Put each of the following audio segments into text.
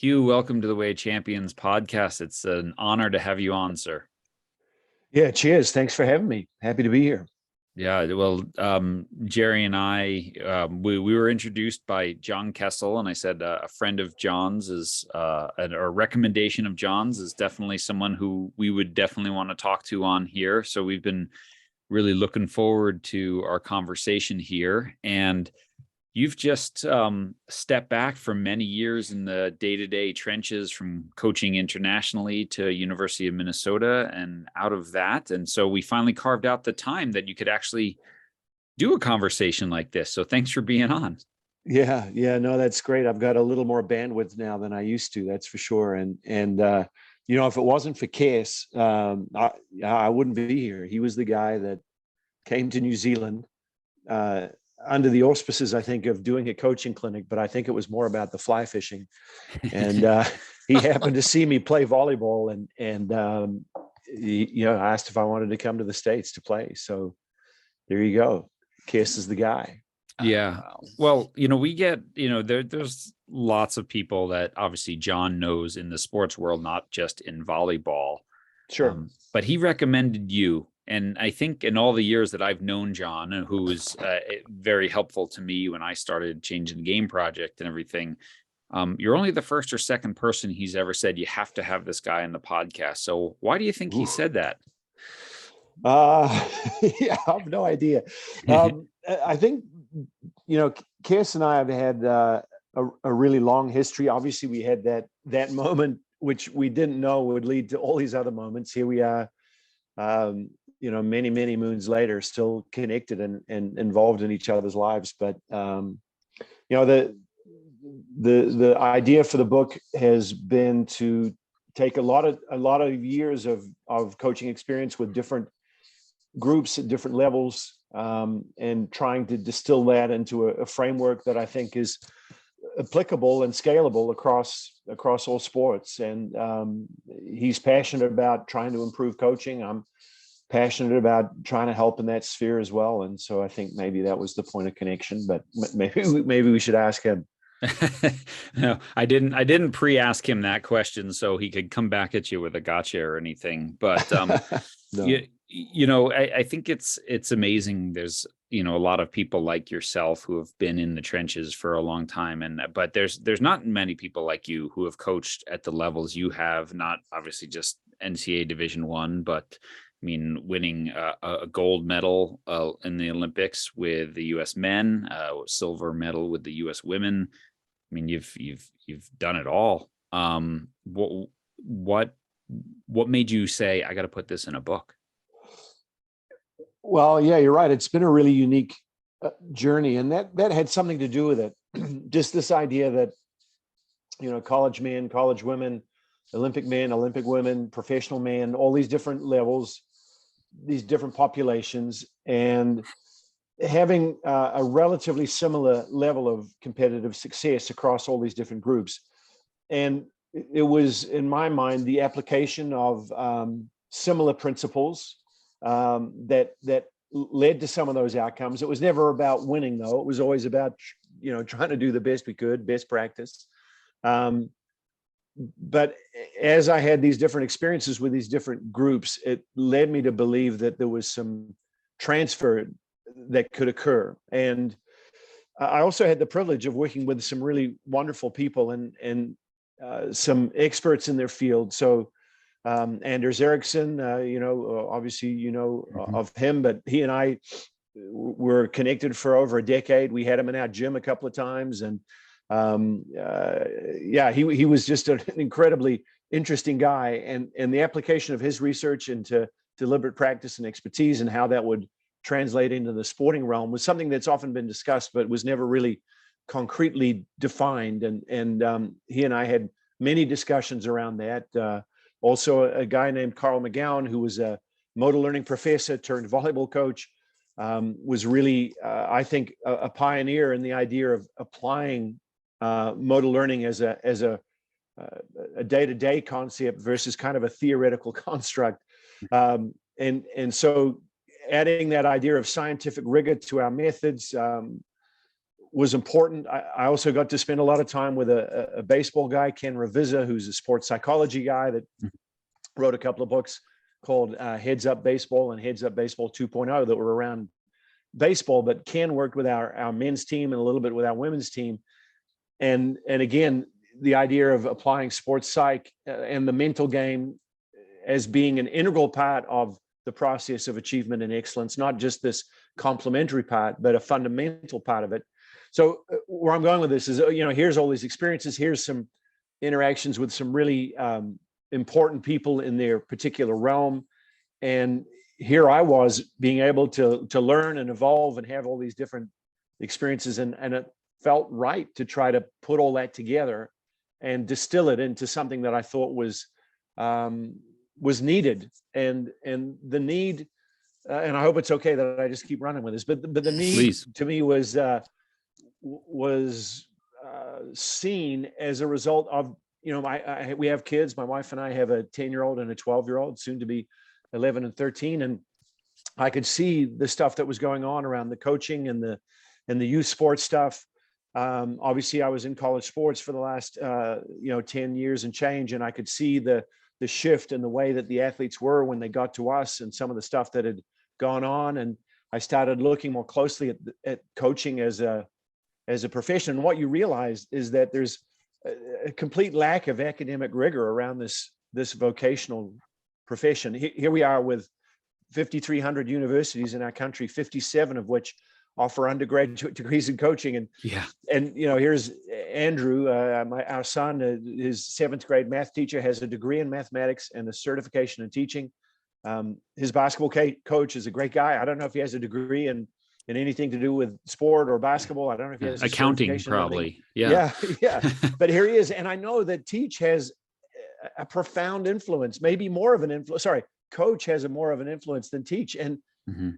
Hugh, welcome to the Way Champions podcast. It's an honor to have you on, sir. Yeah, cheers. Thanks for having me. Happy to be here. Yeah, well, Jerry and I, we were introduced by John Kessel, and I said a friend of John's is, a recommendation of John's is definitely someone who we would definitely want to talk to on here. So we've been really looking forward to our conversation here. And you've just stepped back from many years in the day-to-day trenches, from coaching internationally to University of Minnesota and out of that. And so we finally carved out the time that you could actually do a conversation like this. So thanks for being on. Yeah, no, that's great. I've got a little more bandwidth now than I used to, that's for sure. And if it wasn't for Case, I wouldn't be here. He was the guy that came to New Zealand under the auspices, I think, of doing a coaching clinic, but I think it was more about the fly fishing. And he happened to see me play volleyball, and he asked if I wanted to come to the States to play. So there you go. Case is the guy. Yeah. Well, we get, there's lots of people that obviously John knows in the sports world, not just in volleyball. Sure. But he recommended you. And I think in all the years that I've known John, who was very helpful to me when I started changing the game project and everything, you're only the first or second person he's ever said, you have to have this guy on the podcast. So why do you think he said that? Yeah, I have no idea. I think, Cass and I have had a really long history. Obviously, we had that moment, which we didn't know would lead to all these other moments. Here we are, many, many moons later, still connected and involved in each other's lives. But, the idea for the book has been to take a lot of years of coaching experience with different groups at different levels, and trying to distill that into a framework that I think is applicable and scalable across all sports. And he's passionate about trying to improve coaching. I'm passionate about trying to help in that sphere as well. And so I think maybe that was the point of connection, but maybe we should ask him. No, I didn't pre-ask him that question so he could come back at you with a gotcha or anything. But no. I think it's amazing. There's a lot of people like yourself who have been in the trenches for a long time, but there's not many people like you who have coached at the levels you have. Not obviously just NCAA Division I, but I mean, winning a gold medal in the Olympics with the U.S. men, silver medal with the U.S. women. I mean, you've done it all. What made you say, I got to put this in a book? Well, yeah, you're right. It's been a really unique journey, and that had something to do with it. Just this idea that, college men, college women, Olympic men, Olympic women, professional men, all these different levels, these different populations, and having a relatively similar level of competitive success across all these different groups. And it was, in my mind, the application of similar principles that led to some of those outcomes. It was never about winning, though. It was always about, trying to do the best we could, best practice. But as I had these different experiences with these different groups, it led me to believe that there was some transfer that could occur. And I also had the privilege of working with some really wonderful people and some experts in their field. So Anders Ericsson, obviously, of him, but he and I were connected for over a decade. We had him in our gym a couple of times. And he was just an incredibly interesting guy. And the application of his research into deliberate practice and expertise and how that would translate into the sporting realm was something that's often been discussed, but was never really concretely defined. And he and I had many discussions around that. Also, a guy named Carl McGowan, who was a motor learning professor turned volleyball coach, was really, I think, a pioneer in the idea of applying motor learning as a day-to-day concept versus kind of a theoretical construct. And so adding that idea of scientific rigor to our methods was important. I also got to spend a lot of time with a baseball guy, Ken Ravizza, who's a sports psychology guy that wrote a couple of books called Heads Up Baseball and Heads Up Baseball 2.0 that were around baseball. But Ken worked with our men's team and a little bit with our women's team. And again, the idea of applying sports psych and the mental game as being an integral part of the process of achievement and excellence, not just this complementary part, but a fundamental part of it. So where I'm going with this is, here's all these experiences, here's some interactions with some really important people in their particular realm. And here I was being able to learn and evolve and have all these different experiences. And it felt right to try to put all that together and distill it into something that I thought was needed. And the need, and I hope it's okay that I just keep running with this, but the need Please. to me was seen as a result of, we have kids. My wife and I have a 10-year-old and a 12-year-old, soon to be 11 and 13. And I could see the stuff that was going on around the coaching and the youth sports stuff. Obviously I was in college sports for the last 10 years and change, and I could see the shift in the way that the athletes were when they got to us and some of the stuff that had gone on. And I started looking more closely at coaching as a profession. And what you realize is that there's a complete lack of academic rigor around this vocational profession. Here we are with 5,300 universities in our country, 57 of which offer undergraduate degrees in coaching. And here's Andrew, our son, his 7th grade math teacher, has a degree in mathematics and a certification in teaching. His basketball coach is a great guy. I don't know if he has a degree in anything to do with sport or basketball. I don't know if he has accounting, probably. Yeah. But here he is. And I know that Teach has a profound influence, maybe more of an influence. Coach has more of an influence than Teach. And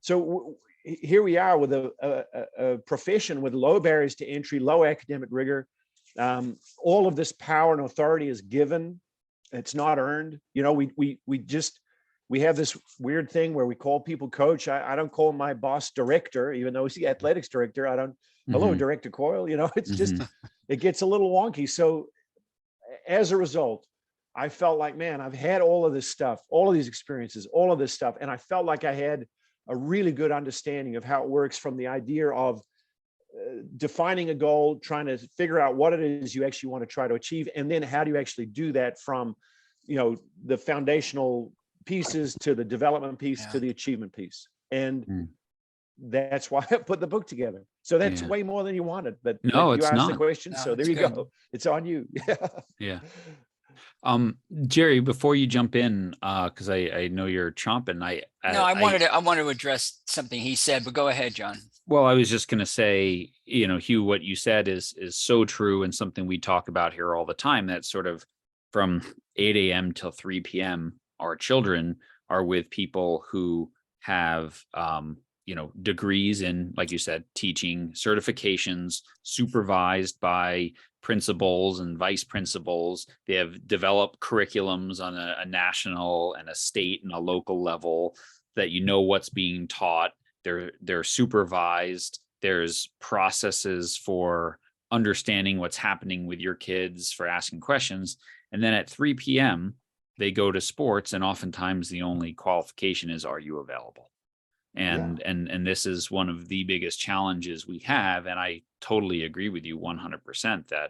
so here we are with a profession with low barriers to entry, low academic rigor. All of this power and authority is given. It's not earned. We have this weird thing where we call people coach. I don't call my boss director, even though he's the athletics director. I don't, hello, Director Coyle. It's just, it gets a little wonky. So as a result, I felt like, man, I've had all of this stuff, all of these experiences, all of this stuff. And I felt like I had a really good understanding of how it works, from the idea of defining a goal, trying to figure out what it is you actually want to try to achieve. And then how do you actually do that from, the foundational pieces to the development piece to the achievement piece. And that's why I put the book together. So that's way more than you wanted, but no, you it's asked not the question. So there you go. It's on you. Yeah. Jerry, before you jump in, because I know you're chomping. I wanted to address something he said, but go ahead, John. Well, I was just going to say, Hugh, what you said is so true, and something we talk about here all the time. That sort of from 8 a.m. till 3 p.m., our children are with people who have, degrees in, like you said, teaching, certifications, supervised by principals and vice principals. They have developed curriculums on a national and a state and a local level that what's being taught. They're supervised. There's processes for understanding what's happening with your kids, for asking questions. And then at 3 p.m., they go to sports, and oftentimes the only qualification is, are you available? And this is one of the biggest challenges we have. And I totally agree with you 100%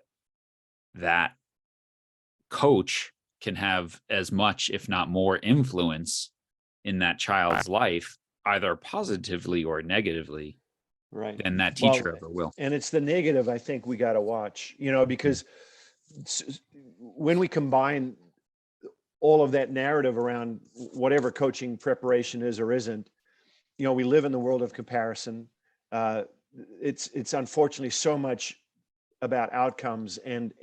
that coach can have as much, if not more, influence in that child's life, either positively or negatively, than that teacher ever will. And it's the negative, I think, we got to watch, because when we combine all of that narrative around whatever coaching preparation is or isn't, we live in the world of comparison. It's unfortunately so much about outcomes, and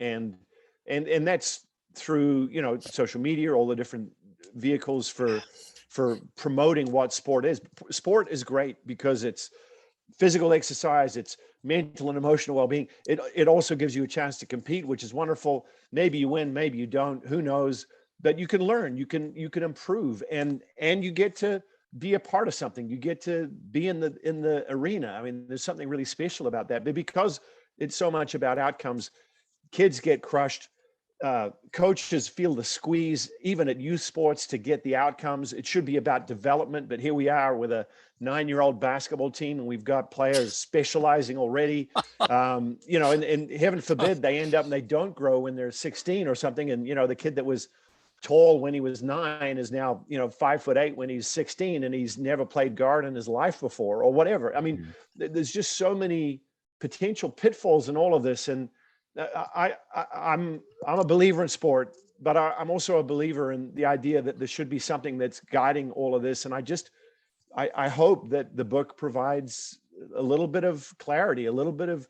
that's through social media, all the different vehicles for promoting what sport is. Sport is great because it's physical exercise, it's mental and emotional well-being. It also gives you a chance to compete, which is wonderful. Maybe you win, maybe you don't, who knows, but you can learn, you can improve, and you get to be a part of something. You get to be in the arena. I mean, there's something really special about that. But because it's so much about outcomes, kids get crushed. Coaches feel the squeeze, even at youth sports, to get the outcomes. It should be about development, but here we are with a 9-year-old basketball team, and we've got players specializing already. And heaven forbid they end up and they don't grow when they're 16 or something. And the kid that was tall when he was 9 is now 5'8" when he's 16, and he's never played guard in his life before, or whatever. I mean, there's just so many potential pitfalls in all of this, and I'm a believer in sport, but I'm also a believer in the idea that there should be something that's guiding all of this. And I hope that the book provides a little bit of clarity, a little bit of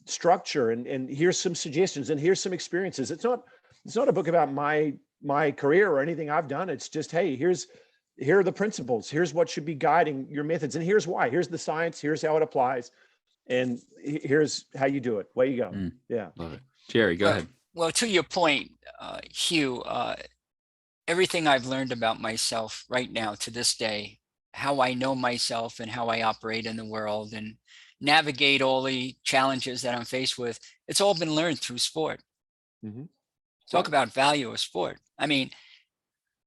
structure, and here's some suggestions and here's some experiences. It's not a book about my career or anything I've done. It's just, hey, here are the principles. Here's what should be guiding your methods, and here's why. Here's the science. Here's how it applies. And here's how you do it. Way you go. Yeah. Love it. Jerry, go ahead. Well, to your point, Hugh, everything I've learned about myself right now to this day, how I know myself and how I operate in the world and navigate all the challenges that I'm faced with, it's all been learned through sport. Mm-hmm. Talk about value of sport. I mean,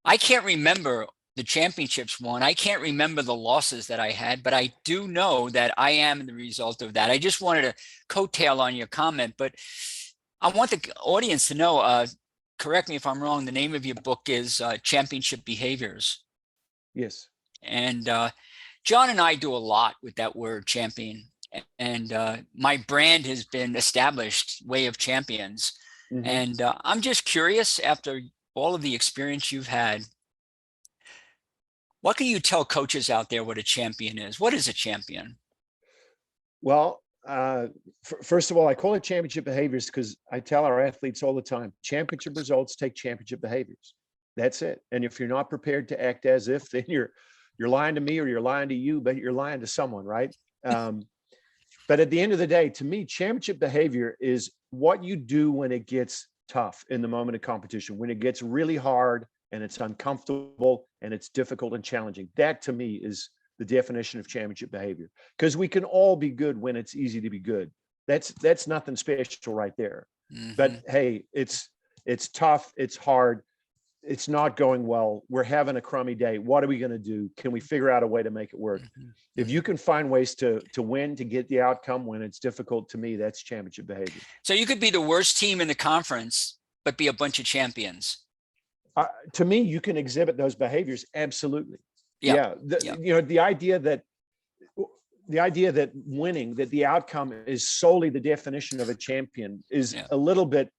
I can't remember the championships won. I can't remember the losses that I had, but I do know that I am the result of that. I just wanted to coattail on your comment, but I want the audience to know, correct me if I'm wrong, the name of your book is Championship Behaviors. Yes. And John and I do a lot with that word champion. And my brand has been established, Way of Champions. Mm-hmm. And I'm just curious, after all of the experience you've had, what can you tell coaches out there what a champion is? What is a champion? Well, first of all, I call it championship behaviors because I tell our athletes all the time, championship results take championship behaviors. That's it. And if you're not prepared to act as if, then you're lying to me, or you're lying to you, but you're lying to someone, right? But at the end of the day, to me, championship behavior is what you do when it gets tough in the moment of competition, when it gets really hard and it's uncomfortable and it's difficult and challenging. That to me is the definition of championship behavior, because we can all be good when it's easy to be good. That's nothing special right there. Mm-hmm. But hey, it's tough, it's hard, it's not going well, we're having a crummy day. What are we going to do? Can we figure out a way to make it work? Mm-hmm. If you can find ways to win, to get the outcome when it's difficult, to me, that's championship behavior. So you could be the worst team in the conference, but be a bunch of champions. To me, you can exhibit those behaviors. Absolutely. Yeah. The idea that winning, that the outcome is solely the definition of a champion is a little bit,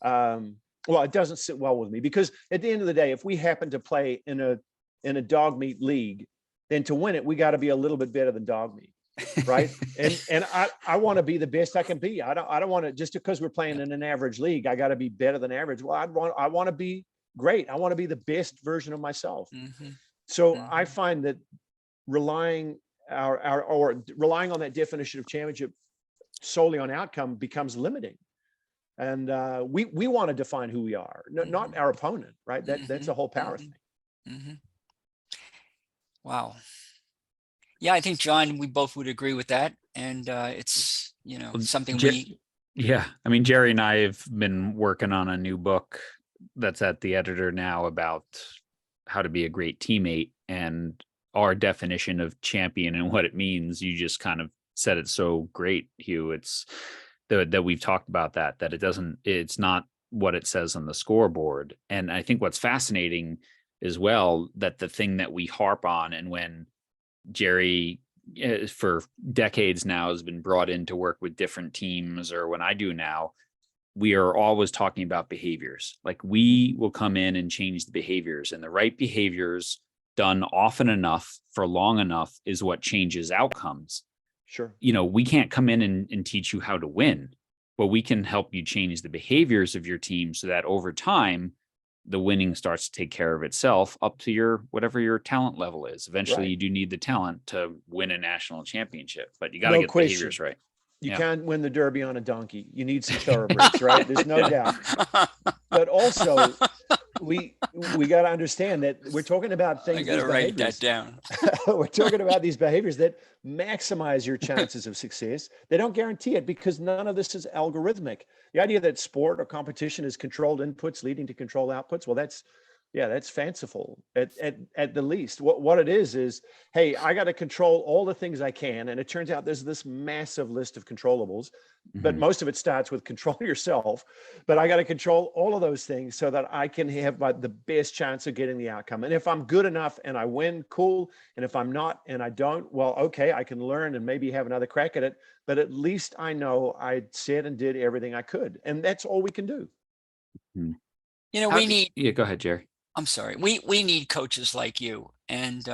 it doesn't sit well with me, because at the end of the day, if we happen to play in a dog meat league, then to win it, we got to be a little bit better than dog meat. Right. and I want to be the best I can be. I don't want to, just because we're playing in an average league, I got to be better than average. Well, I want to be great. I want to be the best version of myself. Mm-hmm. So mm-hmm. I find that relying on that definition of championship solely on outcome becomes limiting. And we want to define who we are, not our opponent, right? That's a whole power thing. Mm-hmm. Wow. Yeah, I think, John, we both would agree with that. And it's, something Yeah. I mean, Jerry and I have been working on a new book that's at the editor now about how to be a great teammate, and our definition of champion and what it means. You just kind of said it so great, Hugh. It's that we've talked about that it's not what it says on the scoreboard. And I think what's fascinating as well, that the thing that we harp on, and when Jerry for decades now has been brought in to work with different teams, or when I do now, we are always talking about behaviors. Like, we will come in and change the behaviors, and the right behaviors done often enough for long enough is what changes outcomes. Sure. We can't come in and teach you how to win, but we can help you change the behaviors of your team so that over time, the winning starts to take care of itself up to whatever your talent level is. Eventually, right. You do need the talent to win a national championship, but you got to get the behaviors right. You can't win the Derby on a donkey. You need some thoroughbreds, right? There's no doubt. But also, we got to understand that we're talking about I things, got these to write that behaviors. down. We're talking about these behaviors that maximize your chances of success. They don't guarantee it because none of this is algorithmic. The idea that sport or competition is controlled inputs leading to controlled outputs, well, that's fanciful at the least. What it is, hey, I got to control all the things I can. And it turns out there's this massive list of controllables, but most of it starts with control yourself. But I got to control all of those things so that I can have the best chance of getting the outcome. And if I'm good enough and I win, cool. And if I'm not and I don't, well, okay, I can learn and maybe have another crack at it. But at least I know I said and did everything I could. And that's all we can do. You know, we need. Yeah, go ahead, Jerry. I'm sorry. We need coaches like you. And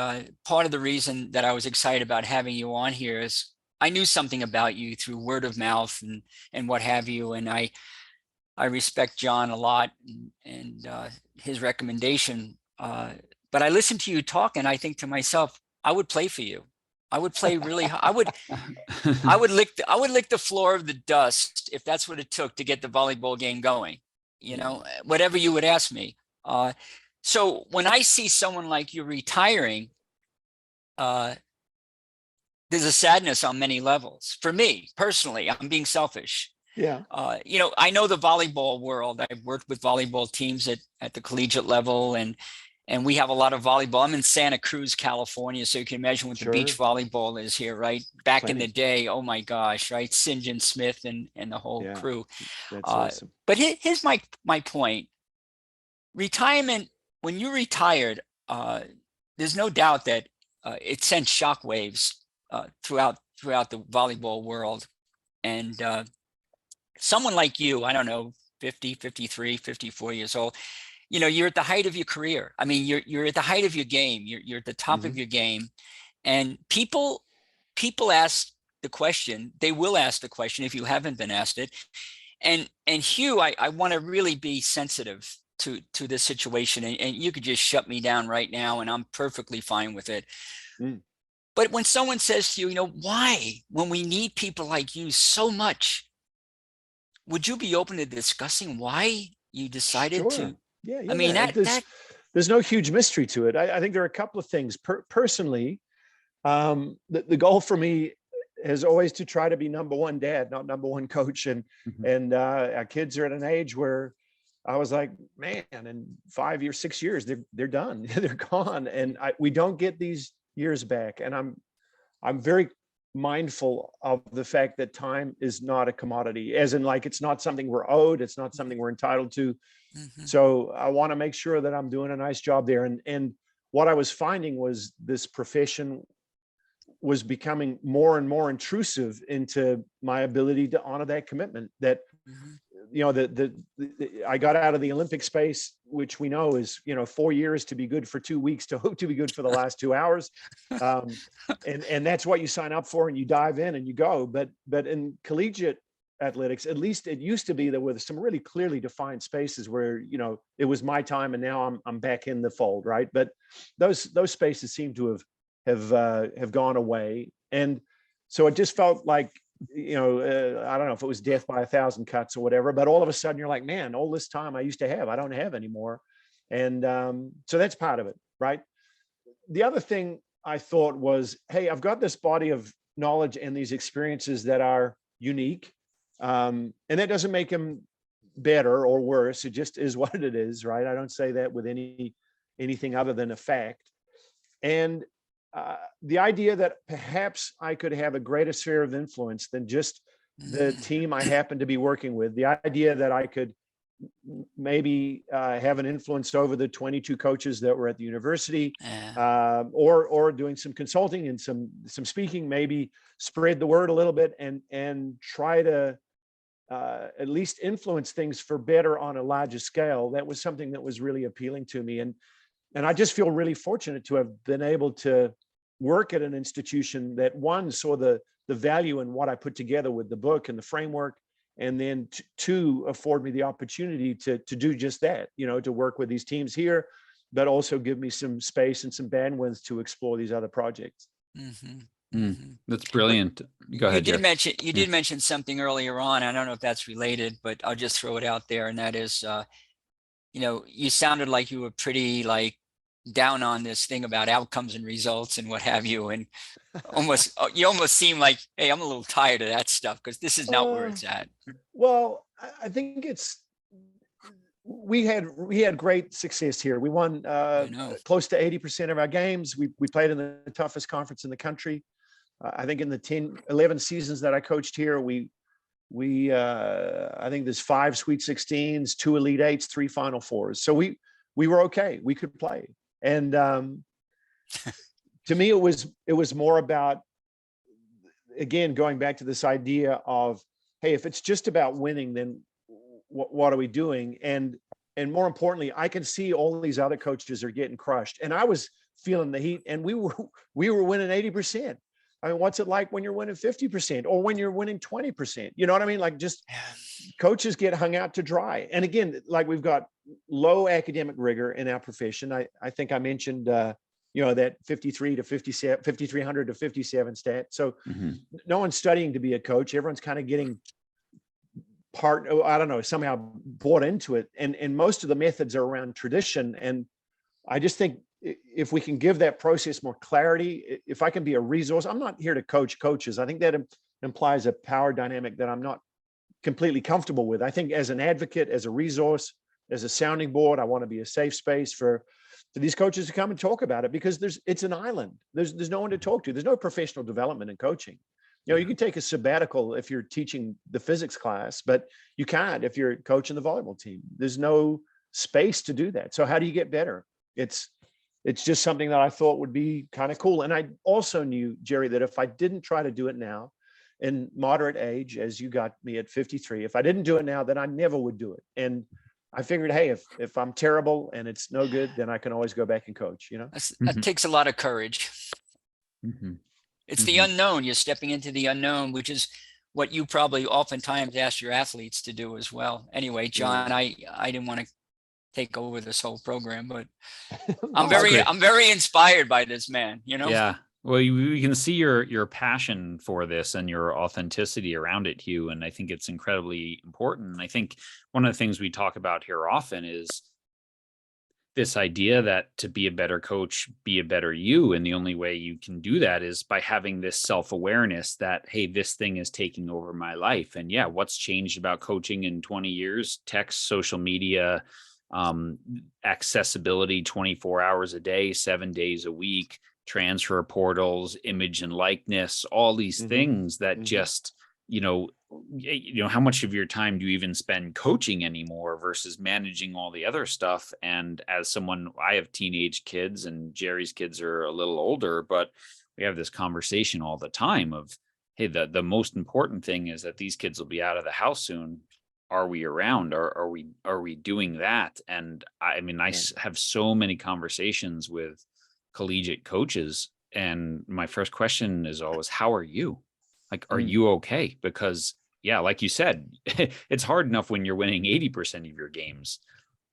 part of the reason that I was excited about having you on here is I knew something about you through word of mouth and what have you. And I respect John a lot and his recommendation. But I listened to you talk and I think to myself, I would play for you. I would play really hard. I would lick the floor of the dust if that's what it took to get the volleyball game going. You know, whatever you would ask me. So when I see someone like you retiring, there's a sadness on many levels. For me personally, I'm being selfish. Yeah. You know, I know the volleyball world. I've worked with volleyball teams at the collegiate level, and we have a lot of volleyball. I'm in Santa Cruz, California, so you can imagine what the beach volleyball is here, right? Back in the day, oh my gosh, right? St. John Smith and the whole crew. That's awesome. But here's my point. Retirement, when you retired, there's no doubt that it sent shockwaves throughout the volleyball world. And someone like you, I don't know, 50, 53, 54 years old, you know, you're at the height of your career. I mean, you're at the height of your game. You're at the top of your game. And people ask the question, they will ask the question if you haven't been asked it. And Hugh, I want to really be sensitive to this situation, and you could just shut me down right now and I'm perfectly fine with it. But when someone says to you, you know, why, when we need people like you so much, would you be open to discussing why you decided to? Yeah. I mean, there's no huge mystery to it. I think there are a couple of things. Personally, the goal for me is always to try to be number one dad, not number one coach. And our kids are at an age where I was like, man, in 5 years, 6 years, they're done. They're gone. And we don't get these years back. And I'm very mindful of the fact that time is not a commodity, as in like, it's not something we're owed. It's not something we're entitled to. So I want to make sure that I'm doing a nice job there. And what I was finding was this profession was becoming more and more intrusive into my ability to honor that commitment. That you know, I got out of the Olympic space, which we know is, you know, 4 years to be good for 2 weeks to hope to be good for the last 2 hours. And that's what you sign up for and you dive in and you go. But in collegiate athletics, at least it used to be there were some really clearly defined spaces where, you know, it was my time and now I'm back in the fold. Right. But those spaces seem to have gone away. And so it just felt like, you know, I don't know if it was death by 1,000 cuts or whatever, but all of a sudden you're like, man, all this time I used to have, I don't have anymore. And so that's part of it, right? The other thing I thought was, hey, I've got this body of knowledge and these experiences that are unique. And that doesn't make them better or worse. It just is what it is, right? I don't say that with anything other than a fact. And the idea that perhaps I could have a greater sphere of influence than just the team I happen to be working with, the idea that I could maybe have an influence over the 22 coaches that were at the university, or doing some consulting and some speaking, maybe spread the word a little bit and try to at least influence things for better on a larger scale. That was something that was really appealing to me. And I just feel really fortunate to have been able to work at an institution that, one, saw the value in what I put together with the book and the framework, and then two, afford me the opportunity to do just that, you know, to work with these teams here, but also give me some space and some bandwidth to explore these other projects. That's brilliant. Go ahead. You did mention something earlier on. I don't know if that's related, but I'll just throw it out there. And that is, you sounded like you were pretty like down on this thing about outcomes and results and what have you. And you almost seem like, hey, I'm a little tired of that stuff because this is not where Uh, it's at. well, I think we had great success here. We won I know. close to 80% of our games. We played in the toughest conference in the country. I think in the 11 seasons that I coached here, I think there's 5 Sweet 16s, 2 Elite Eights, 3 Final Fours. So we were okay. We could play. And to me, it was more about, again, going back to this idea of, hey, if it's just about winning, then what are we doing? And more importantly, I can see all these other coaches are getting crushed, and I was feeling the heat, and we were winning 80%. I mean, what's it like when you're winning 50% or when you're winning 20%? You know what I mean? Like, just coaches get hung out to dry. And again, like, we've got low academic rigor in our profession. I think I mentioned, that 53 to 57, 5,300 to 57 stat. So no one's studying to be a coach. Everyone's kind of getting somehow bought into it. And most of the methods are around tradition. And I just think if we can give that process more clarity, if I can be a resource, I'm not here to coach coaches. I think that implies a power dynamic that I'm not completely comfortable with. I think as an advocate, as a resource, as a sounding board, I want to be a safe space for these coaches to come and talk about it, because it's an island. There's no one to talk to. There's no professional development in coaching. You can take a sabbatical if you're teaching the physics class, but you can't if you're coaching the volleyball team. There's no space to do that. So how do you get better? It's just something that I thought would be kind of cool. And I also knew, Jerry, that if I didn't try to do it now in moderate age, as you got me at 53, if I didn't do it now, then I never would do it. And I figured, hey, if I'm terrible and it's no good, then I can always go back and coach, That takes a lot of courage. Mm-hmm. It's the unknown. You're stepping into the unknown, which is what you probably oftentimes ask your athletes to do as well. Anyway, John, I didn't want to take over this whole program, but I'm very inspired by this man, Yeah. Well, you can see your passion for this and your authenticity around it, Hugh. And I think it's incredibly important. And I think one of the things we talk about here often is this idea that to be a better coach, be a better you. And the only way you can do that is by having this self-awareness that, hey, this thing is taking over my life. And yeah, what's changed about coaching in 20 years? Text, social media, accessibility 24 hours a day, 7 days a week, transfer portals, image and likeness, all these things that just, how much of your time do you even spend coaching anymore versus managing all the other stuff? And as someone, I have teenage kids and Jerry's kids are a little older, but we have this conversation all the time of, hey, the most important thing is that these kids will be out of the house soon. Are we around? Are we doing that? And I mean, I have so many conversations with collegiate coaches, and my first question is always, how are you? Like, are you okay? Because like you said, it's hard enough when you're winning 80% of your games,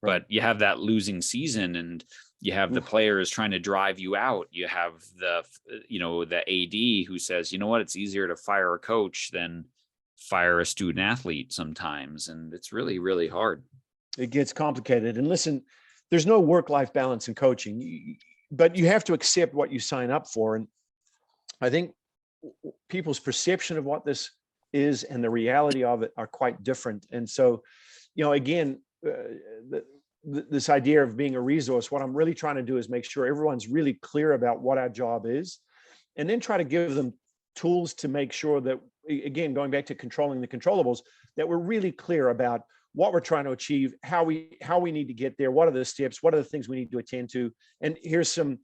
but you have that losing season and you have the players trying to drive you out. You have the AD who says, you know what, it's easier to fire a coach than fire a student athlete sometimes. And it's really, really hard. It gets complicated. And listen, there's no work-life balance in coaching, but you have to accept what you sign up for. And I think people's perception of what this is and the reality of it are quite different. And so, again, this idea of being a resource, what I'm really trying to do is make sure everyone's really clear about what our job is, and then try to give them tools to make sure that, again, going back to controlling the controllables, that we're really clear about what we're trying to achieve, how we need to get there, what are the steps, what are the things we need to attend to, and here's some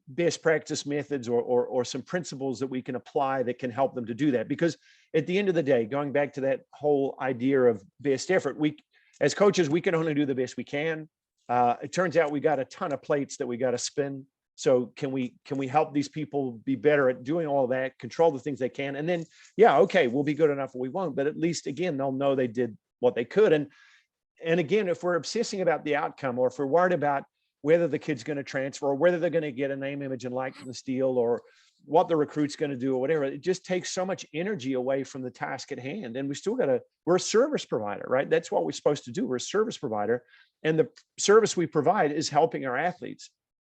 best practice methods or some principles that we can apply that can help them to do that. Because at the end of the day, going back to that whole idea of best effort, we as coaches, we can only do the best we can. It turns out we got a ton of plates that we got to spin. So can we help these people be better at doing all that, control the things they can, and then we'll be good enough or we won't, but at least, again, they'll know they did what they could. And again, if we're obsessing about the outcome, or if we're worried about whether the kid's going to transfer or whether they're going to get a name, image, and likeness deal, or what the recruit's going to do or whatever. It just takes so much energy away from the task at hand. And we're a service provider, right? That's what we're supposed to do. We're a service provider. And the service we provide is helping our athletes.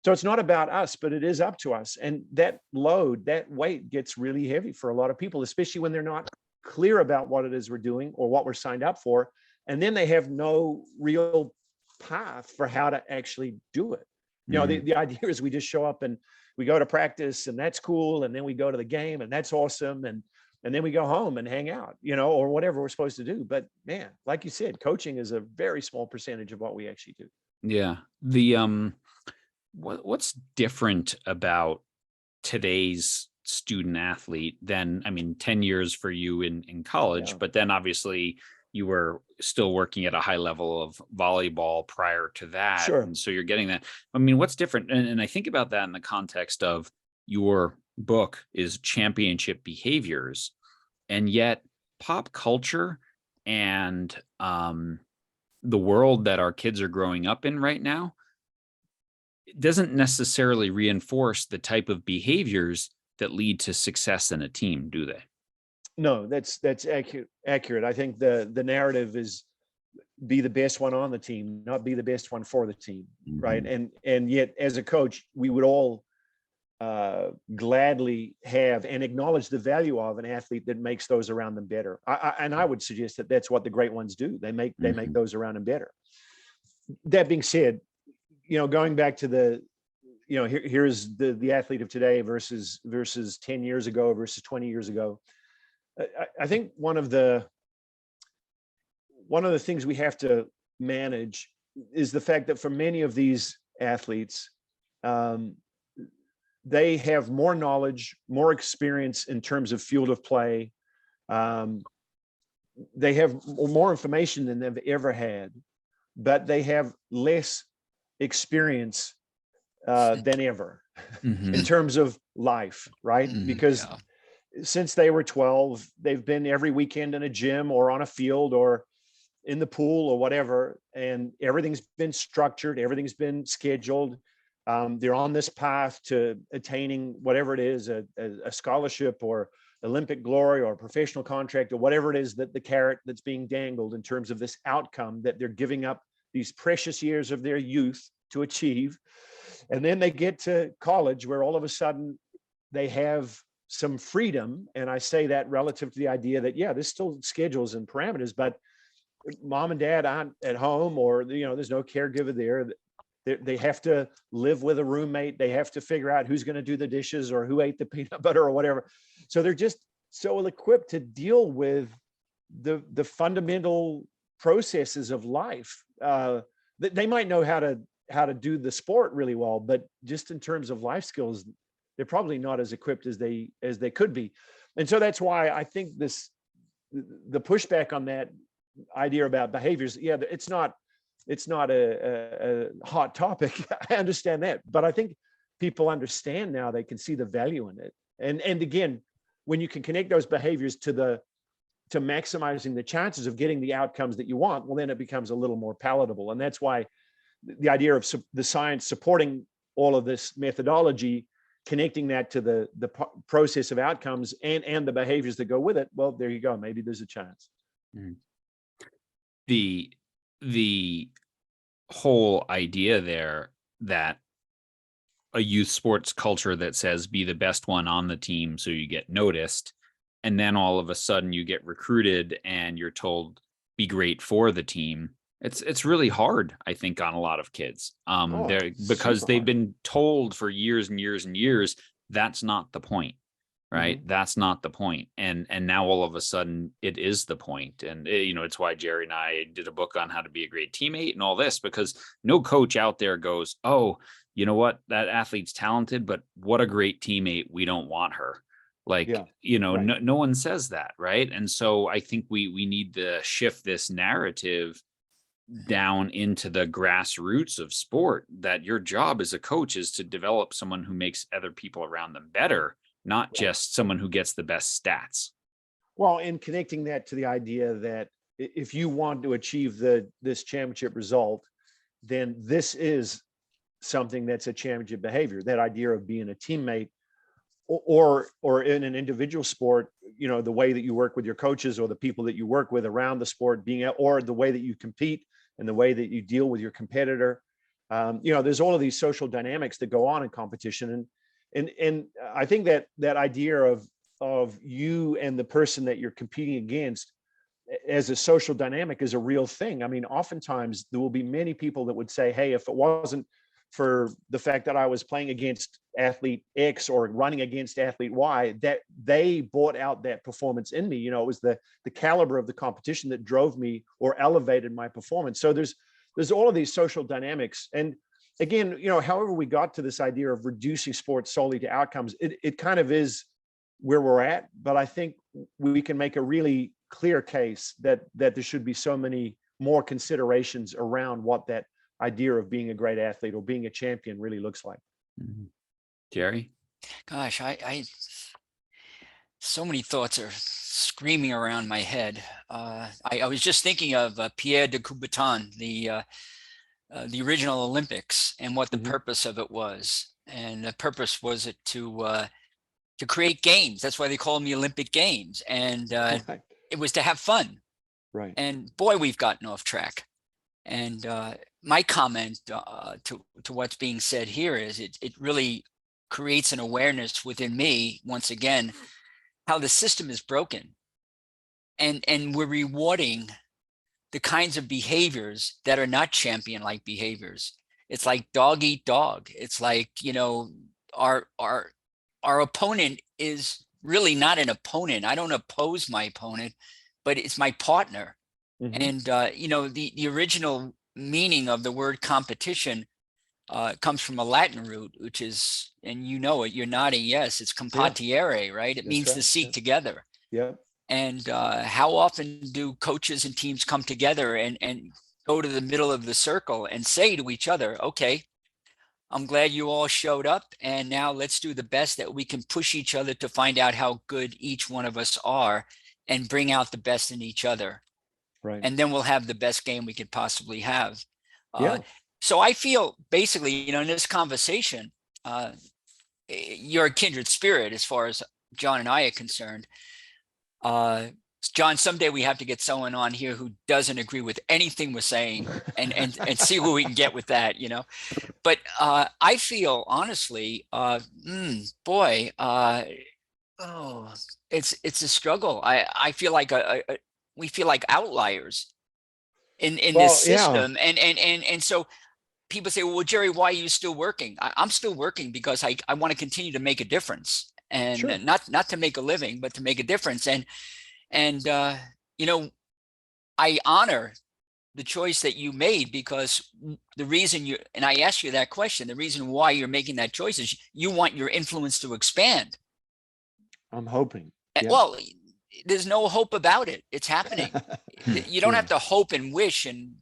So it's not about us, but it is up to us. And that load, that weight gets really heavy for a lot of people, especially when they're not clear about what it is we're doing or what we're signed up for. And then they have no real path for how to actually do it. You know, the idea is we just show up and we go to practice and that's cool. And then we go to the game and that's awesome. And then we go home and hang out, you know, or whatever we're supposed to do. But man, like you said, coaching is a very small percentage of what we actually do. Yeah. What's different about today's student athlete than, 10 years for you in college, but then obviously you were still working at a high level of volleyball prior to that. Sure. And so you're getting that. What's different? And I think about that in the context of your book is championship behaviors, and yet pop culture and the world that our kids are growing up in right now, it doesn't necessarily reinforce the type of behaviors that lead to success in a team, do they? No, that's accurate. I think the narrative is be the best one on the team, not be the best one for the team, right? And yet, as a coach, we would all gladly have and acknowledge the value of an athlete that makes those around them better. I would suggest that that's what the great ones do. They make those around them better. That being said, you know, going back to here's the athlete of today versus 10 years ago versus 20 years ago. I think one of the things we have to manage is the fact that for many of these athletes, they have more knowledge, more experience in terms of field of play. They have more information than they've ever had, but they have less experience than ever in terms of life, right? Because since they were 12, they've been every weekend in a gym or on a field or in the pool or whatever, and everything's been structured, everything's been scheduled. They're on this path to attaining whatever it is, a scholarship or Olympic glory or a professional contract or whatever it is, that the carrot that's being dangled in terms of this outcome that they're giving up these precious years of their youth to achieve. And then they get to college where all of a sudden they have some freedom. And I say that relative to the idea that, yeah, there's still schedules and parameters, but mom and dad aren't at home, or, you know, there's no caregiver there. They have to live with a roommate. They have to figure out who's going to do the dishes or who ate the peanut butter or whatever. So they're just so ill-equipped to deal with the fundamental processes of life. They might know how to do the sport really well, but just in terms of life skills, they're probably not as equipped as they could be. And so that's why I think the pushback on that idea about behaviors, yeah, it's not a hot topic. I understand that, but I think people understand now, they can see the value in it. And again, when you can connect those behaviors to maximizing the chances of getting the outcomes that you want, well, then it becomes a little more palatable. And that's why the idea of the science supporting all of this methodology, connecting that to the process of outcomes and the behaviors that go with it. Well, there you go. Maybe there's a chance. The whole idea there that a youth sports culture that says be the best one on the team so you get noticed, and then all of a sudden you get recruited and you're told be great for the team. It's really hard, I think, on a lot of kids. Because they've been told for years and years and years that's not the point, right? That's not the point. And now all of a sudden it is the point. And it's why Jerry and I did a book on how to be a great teammate and all this, because no coach out there goes, oh, you know what, that athlete's talented, but what a great teammate, we don't want her. Like, right. No one says that, right? And so I think we need to shift this narrative down into the grassroots of sport, that your job as a coach is to develop someone who makes other people around them better, not just someone who gets the best stats. Well, and connecting that to the idea that if you want to achieve this championship result, then this is something that's a championship behavior, that idea of being a teammate or in an individual sport, you know, the way that you work with your coaches or the people that you work with around the sport or the way that you compete and the way that you deal with your competitor. You know, there's all of these social dynamics that go on in competition. And I think that idea of you and the person that you're competing against as a social dynamic is a real thing. I mean, oftentimes there will be many people that would say, hey, if it wasn't for the fact that I was playing against athlete X or running against athlete Y, that they brought out that performance in me. You know, it was the caliber of the competition that drove me or elevated my performance. So there's all of these social dynamics. And again, you know, however we got to this idea of reducing sports solely to outcomes, it kind of is where we're at. But I think we can make a really clear case that there should be so many more considerations around what that idea of being a great athlete or being a champion really looks like. Mm-hmm. Jerry? Gosh, I so many thoughts are screaming around my head. I was just thinking of Pierre de Coubertin, the original Olympics, and what the purpose of it was. And the purpose was to create games. That's why they call them the Olympic Games. And Right. It was to have fun. Right. And boy, we've gotten off track. And my comment to what's being said here is it really creates an awareness within me, once again, how the system is broken. And we're rewarding the kinds of behaviors that are not champion-like behaviors. It's like dog eat dog. It's like, you know, our opponent is really not an opponent. I don't oppose my opponent, but it's my partner. And, you know, the original meaning of the word competition comes from a Latin root, which is, and you know it, you're nodding yes, it's compartire, right? It means to seek together. Yeah. And how often do coaches and teams come together and go to the middle of the circle and say to each other, okay, I'm glad you all showed up, and now let's do the best that we can push each other to find out how good each one of us are and bring out the best in each other. Right. And then we'll have the best game we could possibly have. Yeah. So I feel basically, you know, in this conversation, you're a kindred spirit as far as John and I are concerned. John, someday we have to get someone on here who doesn't agree with anything we're saying and see who we can get with that, you know. But I feel honestly, boy, it's a struggle. I feel like we feel like outliers in this system. Yeah. And so people say, well, Jerry, why are you still working? I'm still working because I want to continue to make a difference, and Sure. not to make a living, but to make a difference. And you know, I honor the choice that you made, because the reason and I asked you that question, the reason why you're making that choice is you want your influence to expand. I'm hoping. Yeah. Well, there's no hope about it. It's happening. You don't have to hope and wish and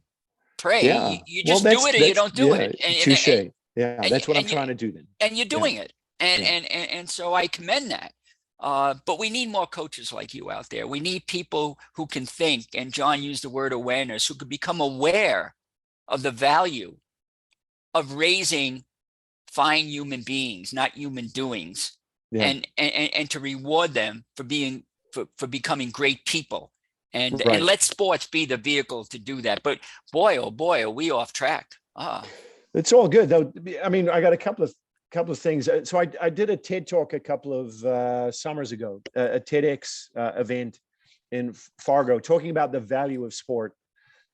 pray. Yeah. You just do it or you don't do it. Touche. Yeah, that's what I'm trying to do then. And you're doing it. And so I commend that. But we need more coaches like you out there. We need people who can think, and John used the word awareness, who could become aware of the value of raising fine human beings, not human doings, and to reward them for becoming great people. And let sports be the vehicle to do that. But boy, oh boy, are we off track. It's all good though. I mean, I got a couple of things. So I did a TED talk a couple of summers ago, a TEDx event in Fargo, talking about the value of sport.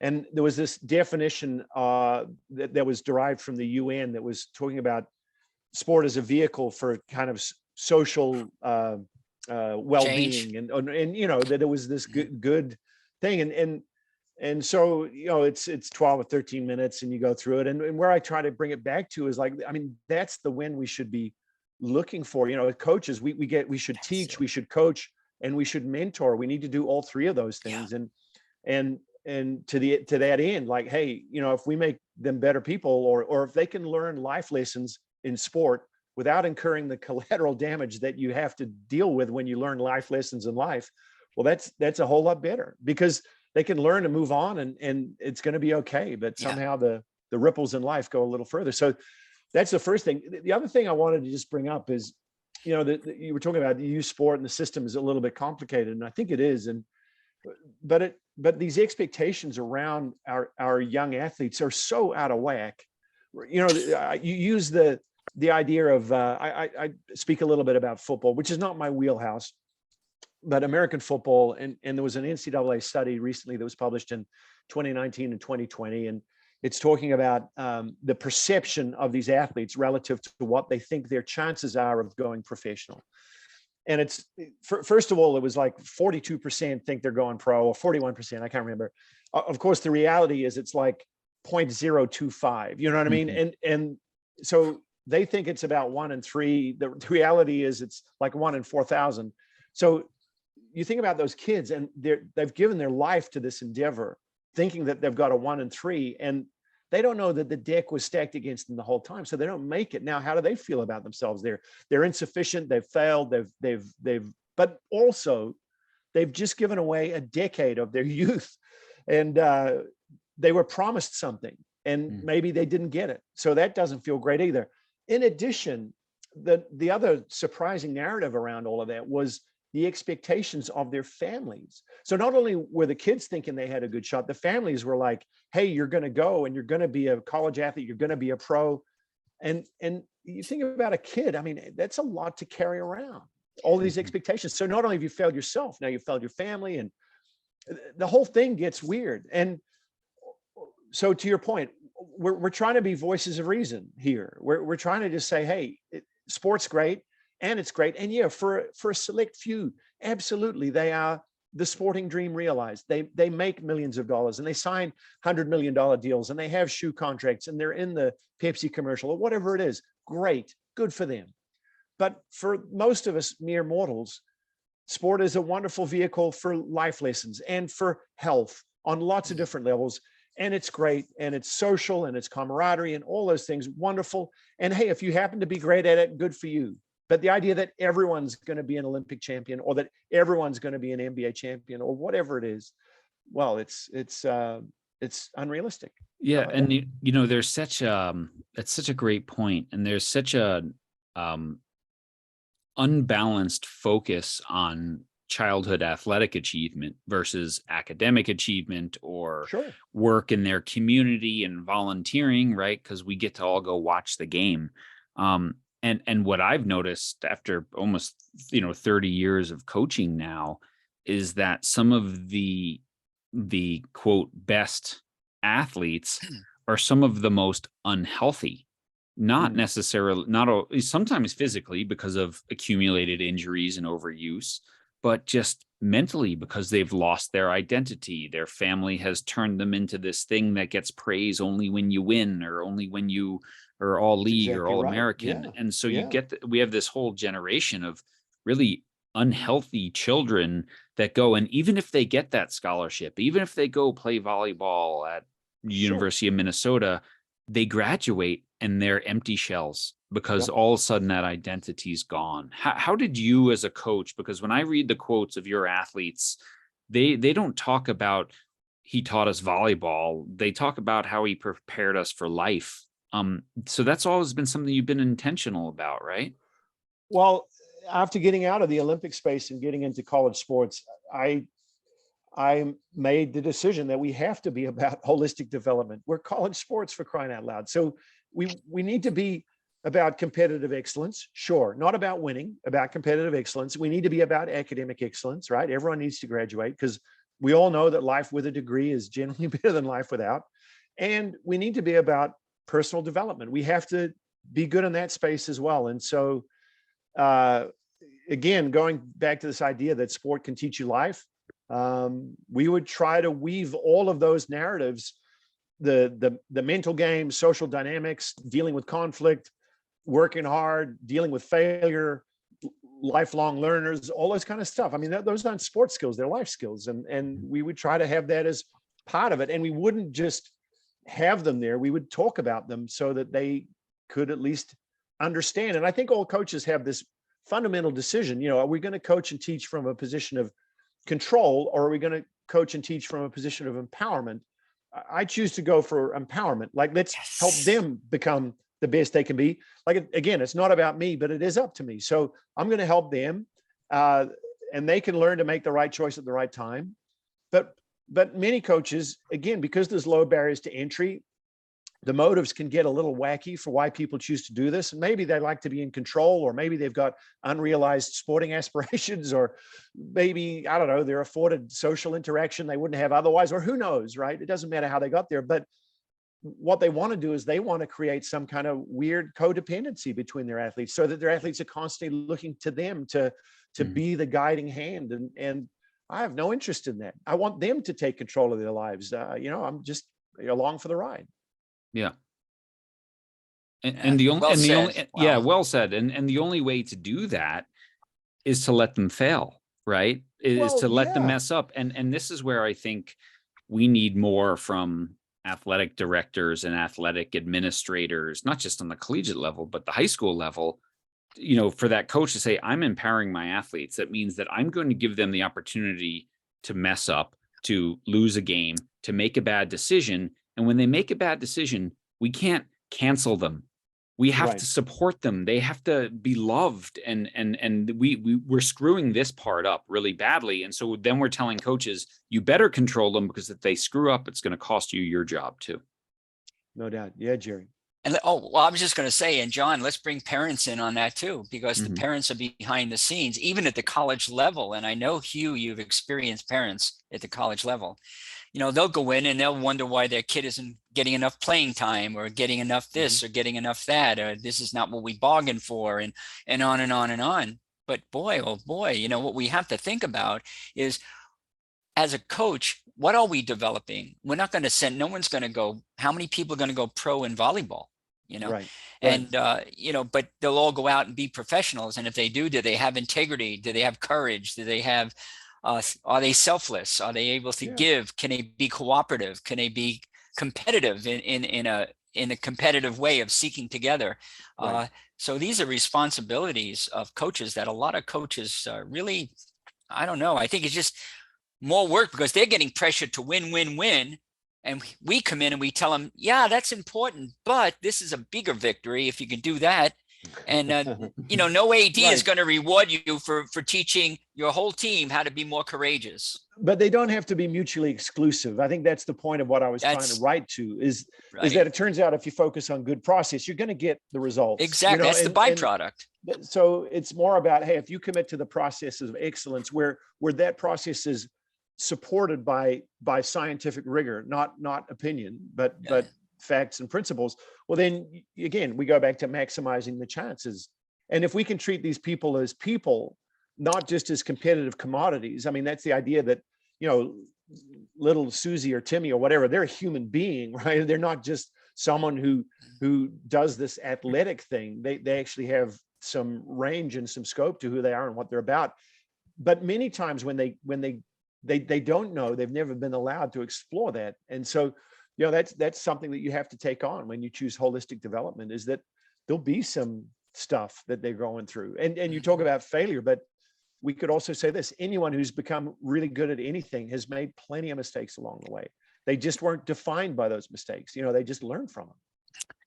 And there was this definition that was derived from the UN that was talking about sport as a vehicle for kind of social well-being, and you know, that it was this good thing. And so, you know, it's 12 or 13 minutes and you go through it. And where I try to bring it back to is like, I mean, that's the win we should be looking for. You know, as coaches, we should teach, we should coach, and we should mentor. We need to do all three of those things. And to that end, like, hey, you know, if we make them better people, or if they can learn life lessons in sport without incurring the collateral damage that you have to deal with when you learn life lessons in life, well, that's a whole lot better, because they can learn to move on, and it's going to be okay. But somehow the ripples in life go a little further. So that's the first thing. The other thing I wanted to just bring up is, you were talking about the youth sport and the system is a little bit complicated, and I think it is. But these expectations around our young athletes are so out of whack. You use the idea of I speak a little bit about football, which is not my wheelhouse, but American football, and there was an NCAA study recently that was published in 2019 and 2020, and it's talking about the perception of these athletes relative to what they think their chances are of going professional. And it's, first of all, it was like 42% think they're going pro, or 41%, I can't remember. Of course, the reality is it's like 0.025, you know what I mean? Mm-hmm. And so they think it's about 1 in 3. The reality is it's like 1 in 4,000. So you think about those kids, and they've given their life to this endeavor, thinking that they've got a 1 in 3, and they don't know that the deck was stacked against them the whole time. So they don't make it. Now, how do they feel about themselves? They're insufficient. They've failed. But also they've just given away a decade of their youth, and they were promised something, and maybe they didn't get it. So that doesn't feel great either. In addition, the other surprising narrative around all of that was the expectations of their families. So not only were the kids thinking they had a good shot, the families were like, hey, you're going to go and you're going to be a college athlete, you're going to be a pro. And you think about a kid, I mean, that's a lot to carry around, all these expectations. So not only have you failed yourself, now you failed your family, and the whole thing gets weird. And so to your point, we're trying to be voices of reason here. We're trying to just say, hey, sport's great. And it's great. And yeah, for a select few, absolutely, they are the sporting dream realized. They make millions of dollars, and they sign $100 million deals, and they have shoe contracts, and they're in the Pepsi commercial or whatever it is. Great, good for them. But for most of us mere mortals, sport is a wonderful vehicle for life lessons and for health on lots of different levels. And it's great, and it's social, and it's camaraderie, and all those things, wonderful. And hey, if you happen to be great at it, good for you. But the idea that everyone's going to be an Olympic champion, or that everyone's going to be an NBA champion, or whatever it is, well, it's unrealistic. Yeah, and there's such that's such a great point, and there's such a unbalanced focus on childhood athletic achievement versus academic achievement, or work in their community and volunteering, right? Because we get to all go watch the game. And what I've noticed after almost 30 years of coaching now is that some of the quote best athletes are some of the most unhealthy, not necessarily, sometimes physically because of accumulated injuries and overuse, but just mentally because they've lost their identity. Their family has turned them into this thing that gets praise only when you win, or only when you or all league, exactly, or all American. Yeah. And so we have this whole generation of really unhealthy children that go, and even if they get that scholarship, even if they go play volleyball at University of Minnesota, they graduate and they're empty shells because all of a sudden that identity's gone. How did you as a coach, because when I read the quotes of your athletes, they don't talk about he taught us volleyball. They talk about how he prepared us for life. So that's always been something you've been intentional about, right? Well, after getting out of the Olympic space and getting into college sports, I made the decision that we have to be about holistic development. We're college sports, for crying out loud. So we need to be about competitive excellence, sure, not about winning, about competitive excellence. We need to be about academic excellence, right? Everyone needs to graduate, because we all know that life with a degree is generally better than life without. And we need to be about personal development. We have to be good in that space as well. And so, again, going back to this idea that sport can teach you life, we would try to weave all of those narratives, the mental game, social dynamics, dealing with conflict, working hard, dealing with failure, lifelong learners, all those kind of stuff. I mean, those aren't sports skills, they're life skills. And we would try to have that as part of it. And we wouldn't just have them there. We would talk about them so that they could at least understand. And I think all coaches have this fundamental decision, are we going to coach and teach from a position of control, or are we going to coach and teach from a position of empowerment? I choose to go for empowerment. Like, let's help them become the best they can be. Like, again, it's not about me, but it is up to me. So I'm going to help them, and they can learn to make the right choice at the right time. But many coaches, again, because there's low barriers to entry, the motives can get a little wacky for why people choose to do this. And maybe they like to be in control, or maybe they've got unrealized sporting aspirations, or maybe, I don't know, they're afforded social interaction they wouldn't have otherwise, or who knows, right? It doesn't matter how they got there. But what they want to do is they want to create some kind of weird codependency between their athletes, so that their athletes are constantly looking to them to be the guiding hand. And I have no interest in that. I want them to take control of their lives. I'm just along for the ride. Yeah. And, Yeah, and the only, well and the said. only, Wow. yeah, well said. And the only way to do that is to let them fail, right? Is Well, to let them yeah. mess up. And this is where I think we need more from athletic directors and athletic administrators, not just on the collegiate level, but the high school level, for that coach to say, I'm empowering my athletes. That means that I'm going to give them the opportunity to mess up, to lose a game, to make a bad decision. And when they make a bad decision, we can't cancel them. We have Right. to support them. They have to be loved. And we're screwing this part up really badly. And so then we're telling coaches, you better control them, because if they screw up, it's going to cost you your job too. No doubt. Yeah, Jerry. And I was just going to say, and John, let's bring parents in on that too, because the parents are behind the scenes, even at the college level. And I know, Hugh, you've experienced parents at the college level. They'll go in and they'll wonder why their kid isn't getting enough playing time, or getting enough this, or getting enough that, or this is not what we bargained for, and on and on and on. But boy, oh boy, what we have to think about is, as a coach, what are we developing? We're not going to send, no one's going to go, how many people are going to go pro in volleyball? Right. And, but they'll all go out and be professionals. And if they do they have integrity? Do they have courage? Do they have, are they selfless? Are they able to give? Can they be cooperative? Can they be competitive in a competitive way of seeking together? Right. So these are responsibilities of coaches that a lot of coaches really, I don't know. I think it's just more work, because they're getting pressure to win. And we come in and we tell them, yeah, that's important, but this is a bigger victory if you can do that. And, no AD is going to reward you for teaching your whole team how to be more courageous. But they don't have to be mutually exclusive. I think that's the point of what I was trying to write to, is that it turns out if you focus on good process, you're going to get the results. Exactly. That's the byproduct. So it's more about, hey, if you commit to the processes of excellence, where that process is supported by scientific rigor, not opinion, but facts and principles, well, then again, we go back to maximizing the chances. And if we can treat these people as people, not just as competitive commodities, I mean, that's the idea that, little Susie or Timmy or whatever, they're a human being, right? They're not just someone who does this athletic thing. They actually have some range and some scope to who they are and what they're about. But many times when they don't know, they've never been allowed to explore that. And so, that's something that you have to take on when you choose holistic development, is that there'll be some stuff that they're going through. And you talk about failure, but we could also say this: anyone who's become really good at anything has made plenty of mistakes along the way. They just weren't defined by those mistakes. They just learned from them.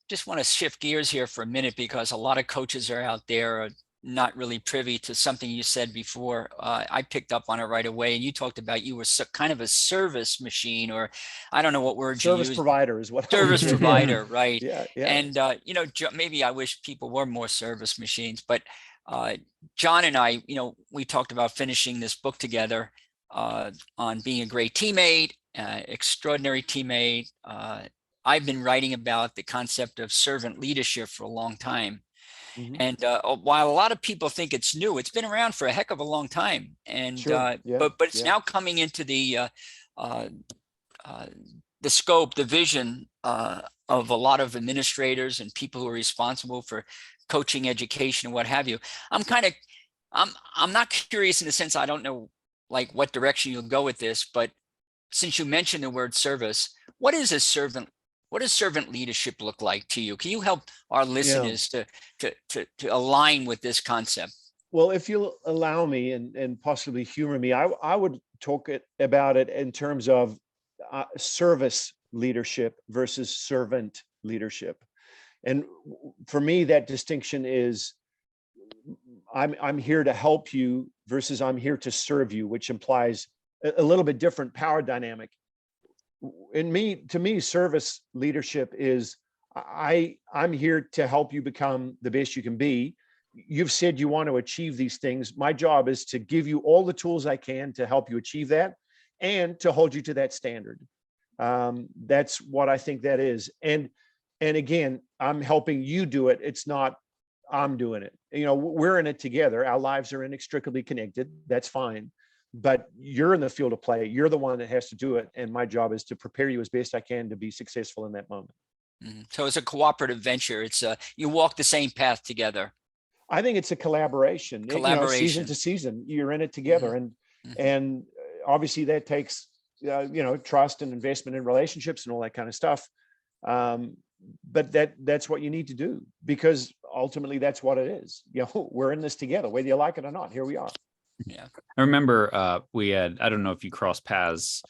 Just want to shift gears here for a minute, because a lot of coaches are out there not really privy to something you said before. I picked up on it right away, and you talked about you were kind of a service machine, or I don't know what word you used. Service provider is what. Service provider, right? Yeah. And maybe I wish people were more service machines. But John and I, we talked about finishing this book together on being a great teammate, extraordinary teammate. I've been writing about the concept of servant leadership for a long time. And while a lot of people think it's new, it's been around for a heck of a long time. And but it's now coming into the scope, the vision of a lot of administrators and people who are responsible for coaching, education, and what have you. I'm not curious in the sense I don't know like what direction you'll go with this, but since you mentioned the word service, what does servant leadership look like to you? Can you help our listeners to align with this concept? Well, if you'll allow me and possibly humor me, I would talk about it in terms of service leadership versus servant leadership. And for me, that distinction is I'm here to help you versus I'm here to serve you, which implies a little bit different power dynamic. To me, service leadership is I'm here to help you become the best you can be. You've said you want to achieve these things. My job is to give you all the tools I can to help you achieve that and to hold you to that standard. That's what I think that is. And again, I'm helping you do it. It's not I'm doing it. We're in it together. Our lives are inextricably connected. That's fine. But you're in the field of play. You're the one that has to do it. And my job is to prepare you as best I can to be successful in that moment. So it's a cooperative venture. It's you walk the same path together. I think it's a collaboration. Season to season, you're in it together. And obviously that takes, trust and investment in relationships and all that kind of stuff. But that's what you need to do, because ultimately that's what it is. We're in this together, whether you like it or not. Here we are. Yeah. I remember we had, I don't know if you crossed paths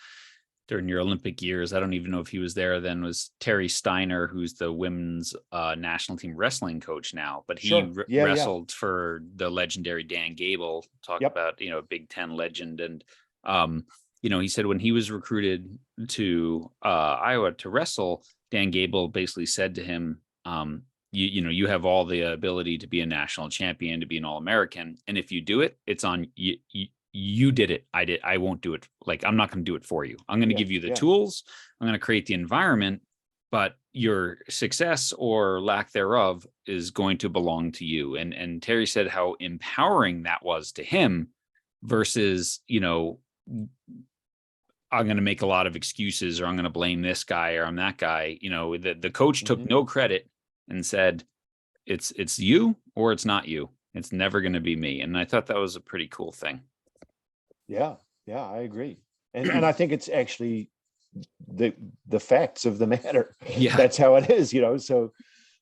during your Olympic years. I don't even know if he was there then, was Terry Steiner, who's the women's national team wrestling coach now, but he wrestled for the legendary Dan Gable, about, Big Ten legend. And, he said when he was recruited to Iowa to wrestle, Dan Gable basically said to him, you have all the ability to be a national champion, to be an All-American. And if you do it, it's on you. You did it. I won't do it. I'm not going to do it for you. I'm going to give you the tools. I'm going to create the environment, but your success or lack thereof is going to belong to you. And Terry said how empowering that was to him versus, I'm going to make a lot of excuses, or I'm going to blame this guy or I'm that guy. The coach took no credit and said, it's you or it's not you. It's never going to be me. And I thought that was a pretty cool thing. Yeah, I agree. And I think it's actually the facts of the matter. Yeah, that's how it is, So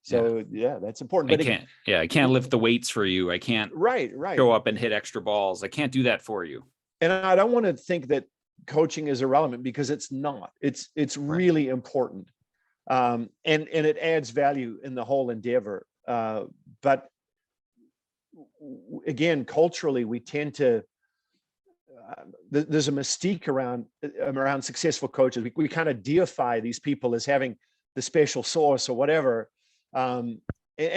that's important. But I can't lift the weights for you. I can't show up and hit extra balls. I can't do that for you. And I don't want to think that coaching is irrelevant, because it's not. It's really important. And it adds value in the whole endeavor. But again, culturally, we tend to, there's a mystique around successful coaches. We kind of deify these people as having the special sauce or whatever. And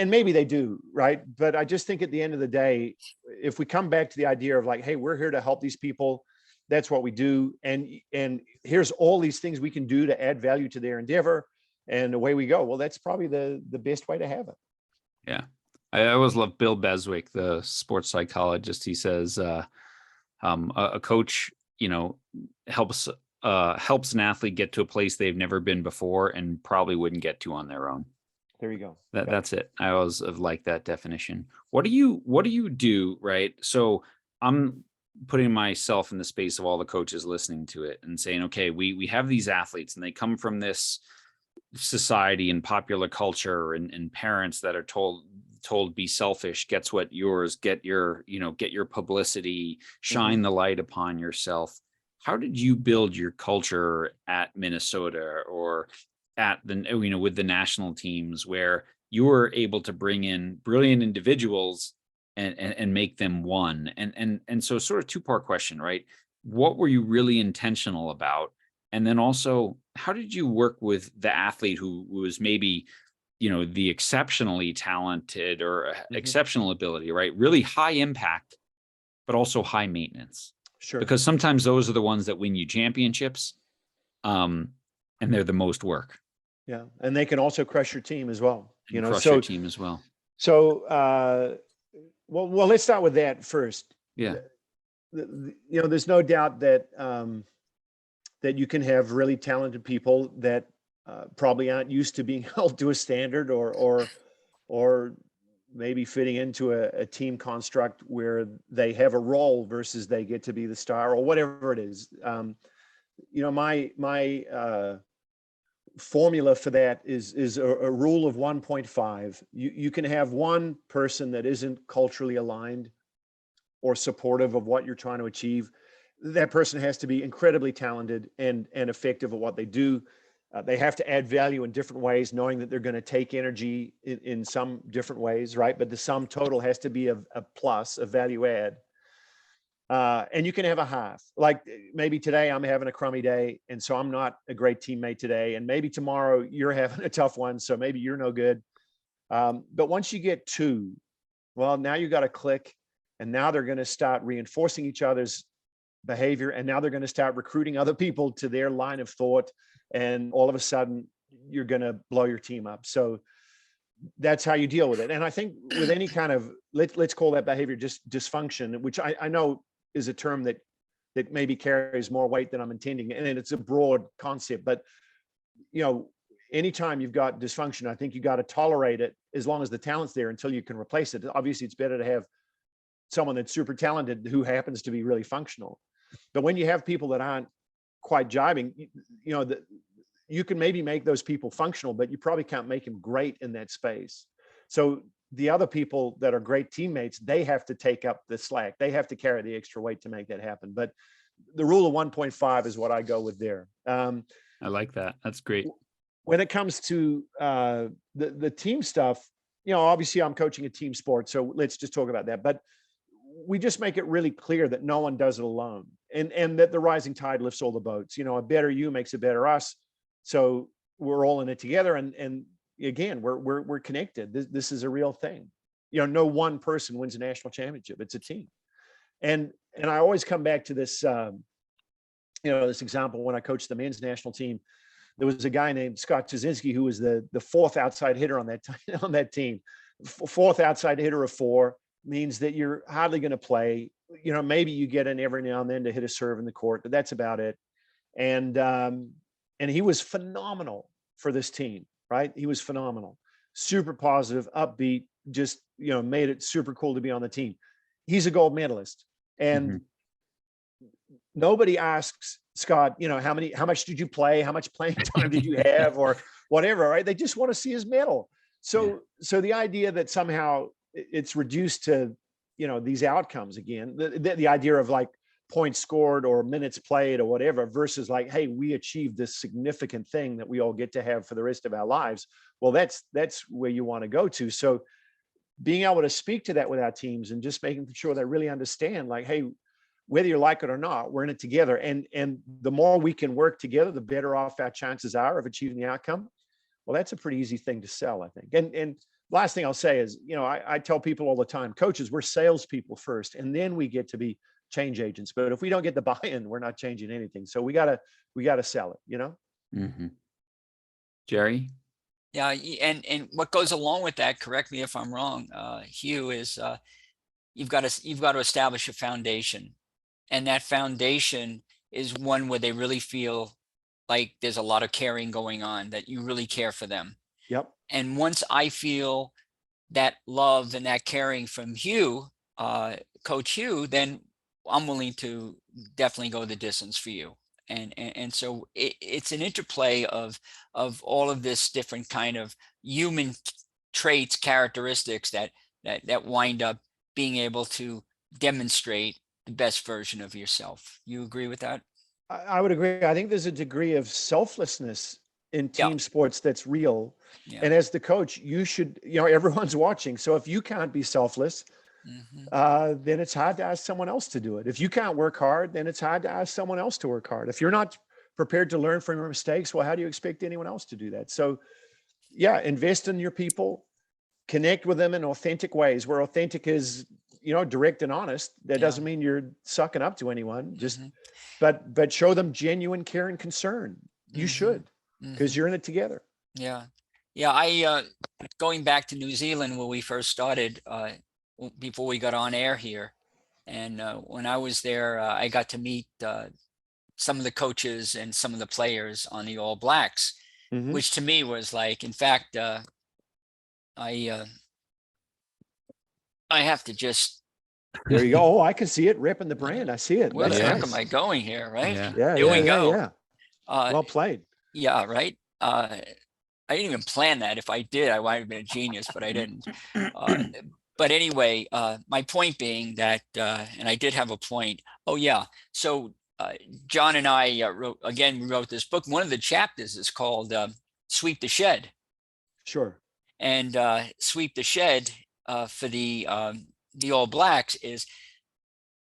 maybe they do, right? But I just think at the end of the day, if we come back to the idea of hey, we're here to help these people, that's what we do. And here's all these things we can do to add value to their endeavor, and away we go. Well, that's probably the best way to have it. Yeah. I always love Bill Beswick, the sports psychologist. He says, a coach, helps an athlete get to a place they've never been before and probably wouldn't get to on their own. There you go. That's it. I always have liked that definition. What do you do? Right. So I'm putting myself in the space of all the coaches listening to it and saying, okay, we have these athletes and they come from this society and popular culture and parents that are told be selfish, gets what yours, get your publicity, shine the light upon yourself. How did you build your culture at Minnesota or at with the national teams, where you were able to bring in brilliant individuals and make them one? And so sort of two-part question, right? What were you really intentional about? And then also, how did you work with the athlete who was maybe, the exceptionally talented or exceptional ability, right? Really high impact, but also high maintenance. Sure. Because sometimes those are the ones that win you championships. And they're the most work. Yeah. And they can also crush your team as well. Your team as well. So, well, let's start with that first. Yeah. There's no doubt that that you can have really talented people that probably aren't used to being held to a standard or maybe fitting into a team construct where they have a role versus they get to be the star or whatever it is. My formula for that is a rule of 1.5. You can have one person that isn't culturally aligned or supportive of what you're trying to achieve. That person has to be incredibly talented and effective at what they do. They have to add value in different ways, knowing that they're going to take energy in some different ways, right? But the sum total has to be a plus, a value add. And you can have a half. Like maybe today I'm having a crummy day, and so I'm not a great teammate today. And maybe tomorrow you're having a tough one, so maybe you're no good. But once you get two, well, now you got to click, and now they're going to start reinforcing each other's behavior, and now they're going to start recruiting other people to their line of thought, and all of a sudden you're going to blow your team up. So that's how you deal with it. And I think with any kind of, let's call that behavior just dysfunction, which I know is a term that maybe carries more weight than I'm intending, and it's a broad concept. But anytime you've got dysfunction, I think you got to tolerate it as long as the talent's there until you can replace it. Obviously, it's better to have someone that's super talented who happens to be really functional. But when you have people that aren't quite jiving, you can maybe make those people functional, but you probably can't make them great in that space. So the other people that are great teammates, they have to take up the slack. They have to carry the extra weight to make that happen. But the rule of 1.5 is what I go with there. I like that. That's great. When it comes to the team stuff, obviously I'm coaching a team sport, so let's just talk about that. But we just make it really clear that no one does it alone, and that the rising tide lifts all the boats. A better you makes a better us. So we're all in it together. And again, we're connected. This is a real thing. No one person wins a national championship. It's a team. And I always come back to this, this example when I coached the men's national team. There was a guy named Scott Tuzinski who was the fourth outside hitter on that team. Fourth outside hitter of four means that you're hardly going to play. Maybe you get in every now and then to hit a serve in the court, but that's about it. And he was phenomenal for this team, right? He was phenomenal, super positive, upbeat, just, made it super cool to be on the team. He's a gold medalist. And nobody asks Scott, how much did you play? How much playing time did you have, or whatever, right? They just want to see his medal. So the idea that somehow it's reduced to, these outcomes again, the idea of like points scored or minutes played or whatever, versus like, hey, we achieved this significant thing that we all get to have for the rest of our lives. Well, that's where you want to go to. So being able to speak to that with our teams and just making sure they really understand, like, hey, whether you like it or not, we're in it together. And the more we can work together, the better off our chances are of achieving the outcome. Well, that's a pretty easy thing to sell, I think. And last thing I'll say is, I tell people all the time, coaches, we're salespeople first, and then we get to be change agents. But if we don't get the buy-in, we're not changing anything. So we gotta sell it, Mm-hmm. Jerry? Yeah, and what goes along with that, correct me if I'm wrong, Hugh, is you've got to establish a foundation, and that foundation is one where they really feel like there's a lot of caring going on, that you really care for them. Yep. And once I feel that love and that caring from Hugh, Coach Hugh, then I'm willing to definitely go the distance for you. And so it's an interplay of all of this different kind of human traits, characteristics that wind up being able to demonstrate the best version of yourself. You agree with that? I would agree. I think there's a degree of selflessness in team sports that's real. Yeah. And as the coach, you should, everyone's watching. So if you can't be selfless, then it's hard to ask someone else to do it. If you can't work hard, then it's hard to ask someone else to work hard. If you're not prepared to learn from your mistakes, well, how do you expect anyone else to do that? So invest in your people, connect with them in authentic ways, where authentic is, direct and honest. That doesn't mean you're sucking up to anyone, just, but show them genuine care and concern. You should, because you're in it together. Yeah. I, going back to New Zealand, where we first started, before we got on air here. And when I was there, I got to meet some of the coaches and some of the players on the All Blacks, which to me was like, in fact, I have to just. There you go. Oh, I can see it. Repping the brand. I see it. Where the heck am I going here? Right. Yeah. Here we go. Yeah. Well played. Yeah. Right. I didn't even plan that. If I did, I might have been a genius, but I didn't. But anyway, my point being that, and I did have a point. Oh yeah. So John and I we wrote this book. One of the chapters is called Sweep the Shed. Sure. And Sweep the Shed for the All Blacks is,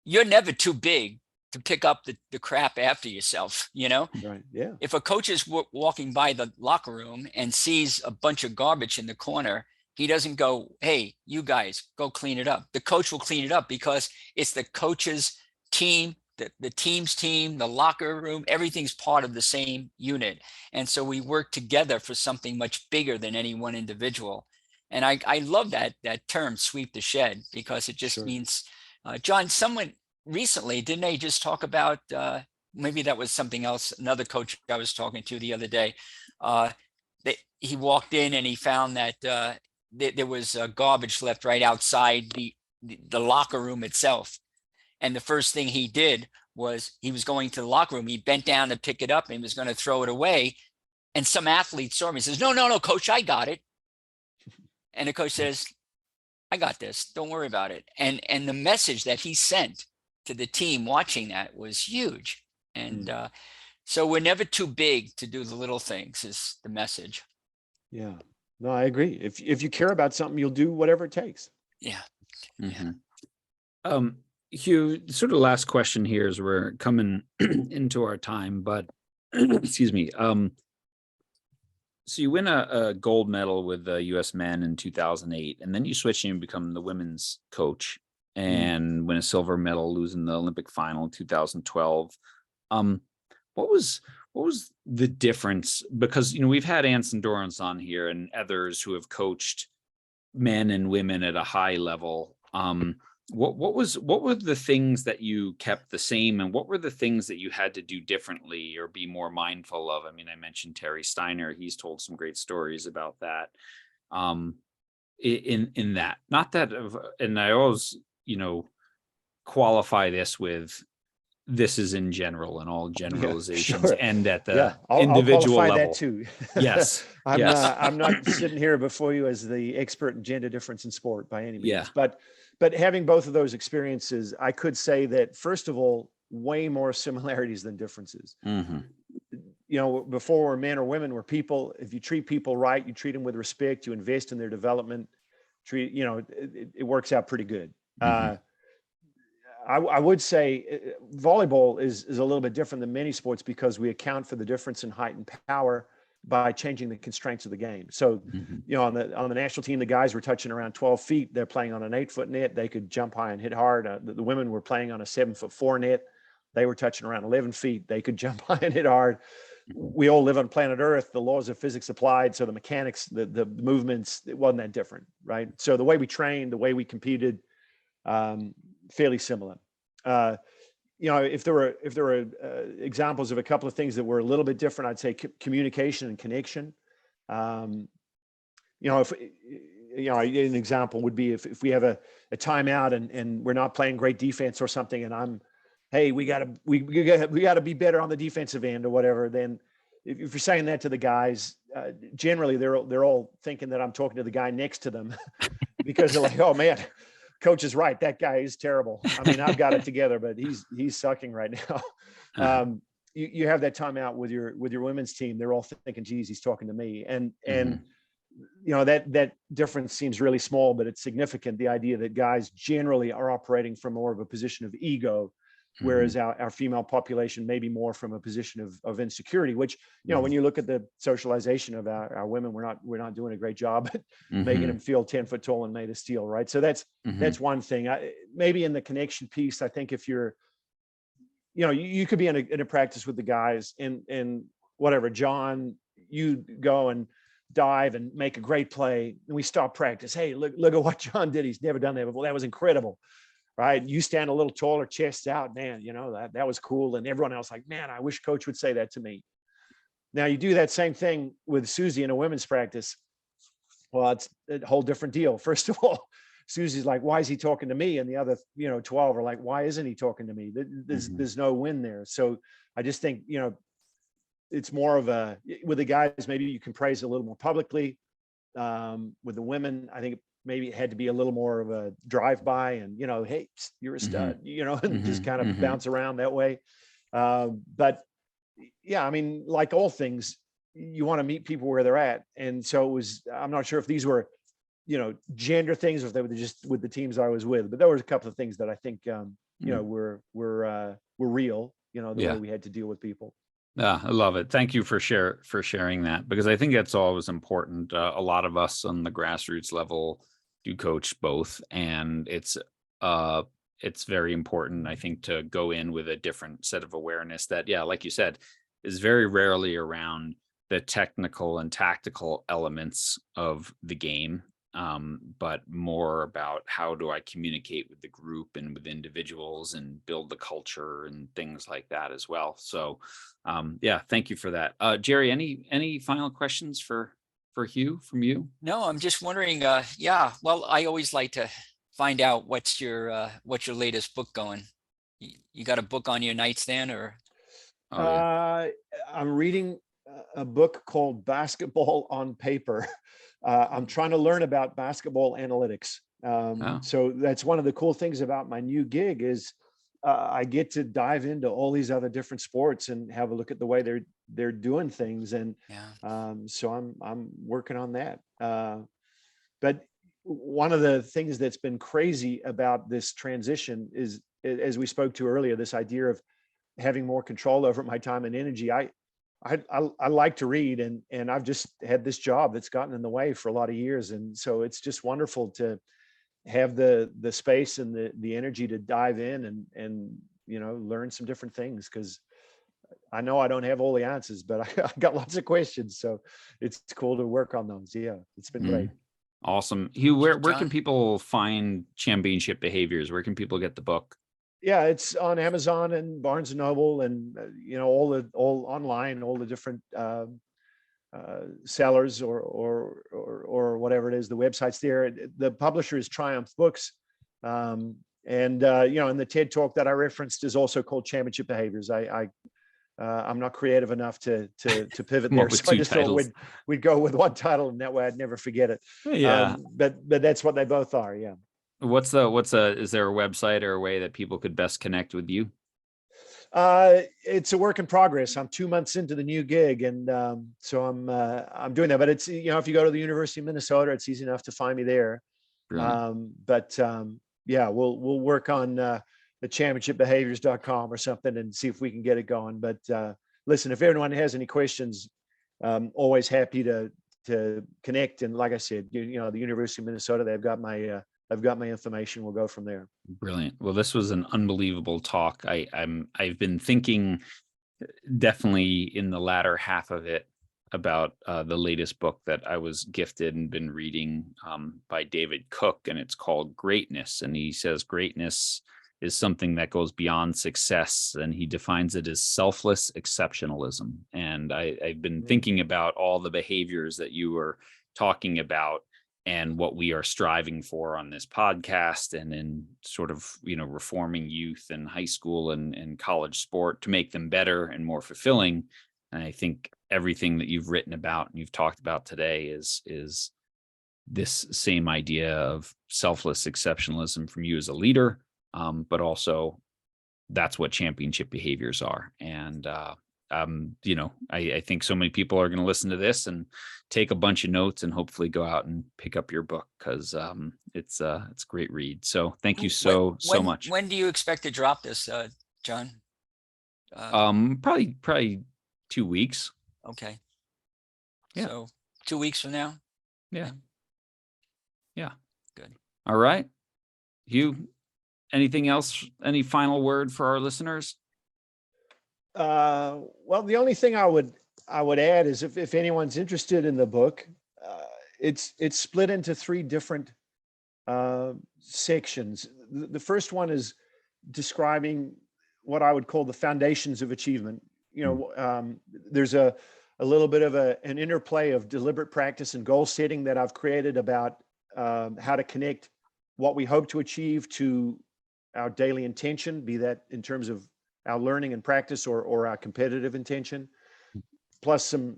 you're never too big to pick up the crap after yourself, you know? Right. Yeah. If a coach is walking by the locker room and sees a bunch of garbage in the corner, he doesn't go, hey, you guys, go clean it up. The coach will clean it up because it's the coach's team, the team's team, the locker room, everything's part of the same unit. And so we work together for something much bigger than any one individual. And I love that term, sweep the shed, because it just means, John, someone recently, didn't they just talk about, maybe that was something else, another coach I was talking to the other day, he walked in and he found that there was garbage left right outside the locker room itself. And the first thing he did was he was going to the locker room. He bent down to pick it up and he was going to throw it away. And some athlete saw him. He says, no, coach, I got it. And the coach says, I got this. Don't worry about it. And the message that he sent to the team watching that was huge. And so we're never too big to do the little things is the message. Yeah, no, I agree. If you care about something, you'll do whatever it takes. Yeah. Mm-hmm. Hugh, sort of last question here as we're coming into our time, but excuse me. So you win a gold medal with the U.S. men in 2008, and then you switch and become the women's coach and win a silver medal, losing the Olympic final in 2012. What was the difference? Because, you know, we've had Anson Dorrance on here and others who have coached men and women at a high level. What were the things that you kept the same, and what were the things that you had to do differently or be more mindful of? I mean, I mentioned Terry Steiner. He's told some great stories about that. In that, not that, and I always, you know, qualify this with, this is in general, and all generalizations end at the individual I'll qualify level. that too. Yes. I'm not sitting here before you as the expert in gender difference in sport by any means, but having both of those experiences, I could say that, first of all, way more similarities than differences. Mm-hmm. You know, before we're men or women, we're people. If you treat people right, you treat them with respect, you invest in their development, it works out pretty good. Mm-hmm. I would say volleyball is a little bit different than many sports because we account for the difference in height and power by changing the constraints of the game. So, you know, on the national team, the guys were touching around 12 feet. They're playing on an 8-foot net. They could jump high and hit hard. The women were playing on a 7'4" net. They were touching around 11 feet. They could jump high and hit hard. We all live on planet Earth. The laws of physics applied. So the mechanics, the movements, it wasn't that different, right? So the way we trained, the way we competed, fairly similar. You know, if there were examples of a couple of things that were a little bit different, I'd say communication and connection. You know, an example would be if we have a timeout and we're not playing great defense or something, and hey, we gotta be better on the defensive end or whatever. Then if you're saying that to the guys, generally they're all thinking that I'm talking to the guy next to them because they're like, oh man, coach is right. That guy is terrible. I mean, I've got it together, but he's sucking right now. You have that timeout with your women's team. They're all thinking, geez, he's talking to me. And you know, that difference seems really small, but it's significant. The idea that guys generally are operating from more of a position of ego, whereas our female population may be more from a position of insecurity, which, you know, when you look at the socialization of our women, we're not doing a great job at making them feel 10 foot tall and made of steel. Right. So that's one thing. Maybe in the connection piece, I think if you're, you know, you could be in a practice with the guys and whatever, John, you go and dive and make a great play. And we stop practice. Hey, look at what John did. He's never done that before. That was incredible. Right. You stand a little taller, chest out, man, you know, that was cool. And everyone else like, man, I wish coach would say that to me. Now you do that same thing with Susie in a women's practice. Well, it's a whole different deal. First of all, Susie's like, why is he talking to me? And the other, 12 are like, why isn't he talking to me? There's no win there. So I just think, it's more of with the guys, maybe you can praise a little more publicly. With the women, I think maybe it had to be a little more of a drive-by and, hey, you're a stud, and just kind of bounce around that way. But yeah, I mean, like all things, you want to meet people where they're at. And so it was, I'm not sure if these were, gender things, or if they were just with the teams I was with, but there was a couple of things that I think, were real, the way Yeah. we had to deal with people. Yeah, I love it. Thank you for sharing that, because I think that's always important. A lot of us on the grassroots level do coach both, and it's very important, I think, to go in with a different set of awareness that, yeah, like you said, is very rarely around the technical and tactical elements of the game, but more about how do I communicate with the group and with individuals and build the culture and things like that as well. So, yeah, thank you for that. Jerry, any final questions for Hugh from you? No, I'm just wondering, yeah, well, I always like to find out what's your latest book going. You got a book on your nightstand, or? Oh, yeah. I'm reading a book called Basketball on Paper. I'm trying to learn about basketball analytics. Oh. So that's one of the cool things about my new gig is I get to dive into all these other different sports and have a look at the way they're doing things. And Yeah. so I'm working on that. But one of the things that's been crazy about this transition is, as we spoke to earlier, this idea of having more control over my time and energy. I like to read, and I've just had this job that's gotten in the way for a lot of years. And so it's just wonderful to have the space and the energy to dive in and learn some different things, because I know I don't have all the answers, but I got lots of questions. So it's cool to work on those. Yeah, it's been great. Awesome. Hugh, where can John? people find Championship Behaviors? Where can people get the book? Yeah, it's on Amazon and Barnes and Noble, and all online, all the different sellers or whatever it is. The website's there. The publisher is Triumph Books, and and the TED Talk that I referenced is also called Championship Behaviors. I'm not creative enough to pivot there, so I just thought we'd go with one title, and that way I'd never forget it. Yeah. But that's what they both are. Yeah. Is there a website or a way that people could best connect with you? It's a work in progress. I'm 2 months into the new gig, and so I'm doing that. But it's if you go to the University of Minnesota, it's easy enough to find me there. Yeah, we'll work on the championshipbehaviors.com or something and see if we can get it going. But listen, if everyone has any questions, always happy to connect. And like I said, the University of Minnesota, I've got my information. We'll go from there. Brilliant. Well, this was an unbelievable talk. I've been thinking definitely in the latter half of it about the latest book that I was gifted and been reading by David Cook, and it's called Greatness. And he says greatness is something that goes beyond success, and he defines it as selfless exceptionalism. And I've been thinking about all the behaviors that you were talking about and what we are striving for on this podcast and in sort of, reforming youth and high school and college sport to make them better and more fulfilling. And I think everything that you've written about and you've talked about today is this same idea of selfless exceptionalism from you as a leader, but also that's what championship behaviors are. And I think so many people are going to listen to this and take a bunch of notes and hopefully go out and pick up your book, because it's a great read. So thank you so much. When do you expect to drop this, John? Probably 2 weeks. Okay. Yeah. So 2 weeks from now. Yeah. Yeah. Good. All right. Hugh, anything else? Any final word for our listeners? Well, the only thing I would add is if anyone's interested in the book, it's split into 3 different sections. The first one is describing what I would call the foundations of achievement. There's a little bit of an interplay of deliberate practice and goal setting that I've created about how to connect what we hope to achieve to our daily intention, be that in terms of our learning and practice or our competitive intention, plus some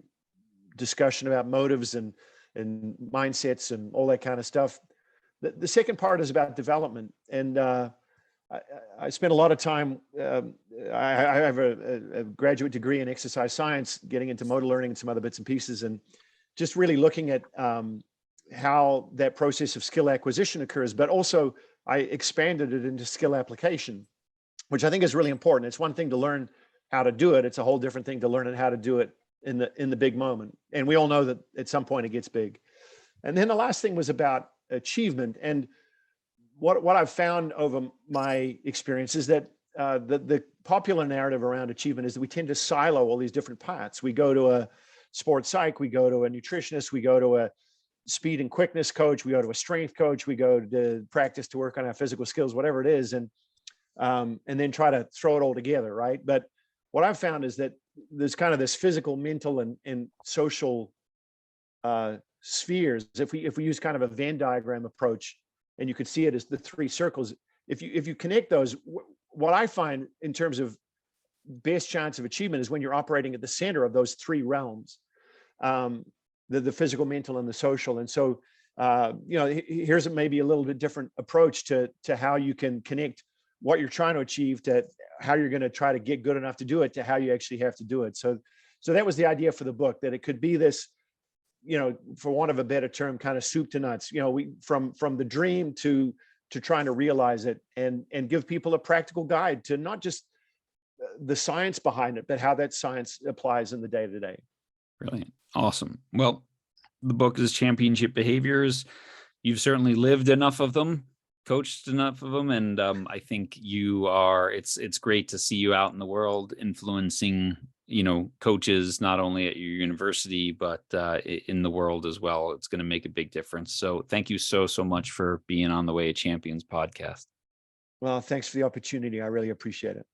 discussion about motives and mindsets and all that kind of stuff. The second part is about development. And I spent a lot of time. I have a graduate degree in exercise science, getting into motor learning and some other bits and pieces, and just really looking at how that process of skill acquisition occurs, but also I expanded it into skill application, which I think is really important. It's one thing to learn how to do it. It's a whole different thing to learn how to do it in the big moment. And we all know that at some point it gets big. And then the last thing was about achievement. And what I've found over my experience is that the popular narrative around achievement is that we tend to silo all these different parts. We go to a sports psych, we go to a nutritionist, we go to a speed and quickness coach, we go to a strength coach, we go to practice to work on our physical skills, whatever it is, and then try to throw it all together, right? But what I've found is that there's kind of this physical, mental, and social spheres. If we use kind of a Venn diagram approach, and you could see it as the three circles, if you connect those, what I find in terms of best chance of achievement is when you're operating at the center of those three realms, the physical, mental, and the social. And so, here's maybe a little bit different approach to how you can connect what you're trying to achieve to how you're going to try to get good enough to do it to how you actually have to do it. So that was the idea for the book, that it could be this, for want of a better term, kind of soup to nuts, we from the dream to trying to realize it, and give people a practical guide to not just the science behind it, but how that science applies in the day to day. Brilliant. Awesome. Well, the book is Championship Behaviors. You've certainly lived enough of them, coached enough of them. And I think it's great to see you out in the world influencing, coaches, not only at your university, but in the world as well. It's going to make a big difference. So thank you so much for being on the Way of Champions podcast. Well, thanks for the opportunity. I really appreciate it.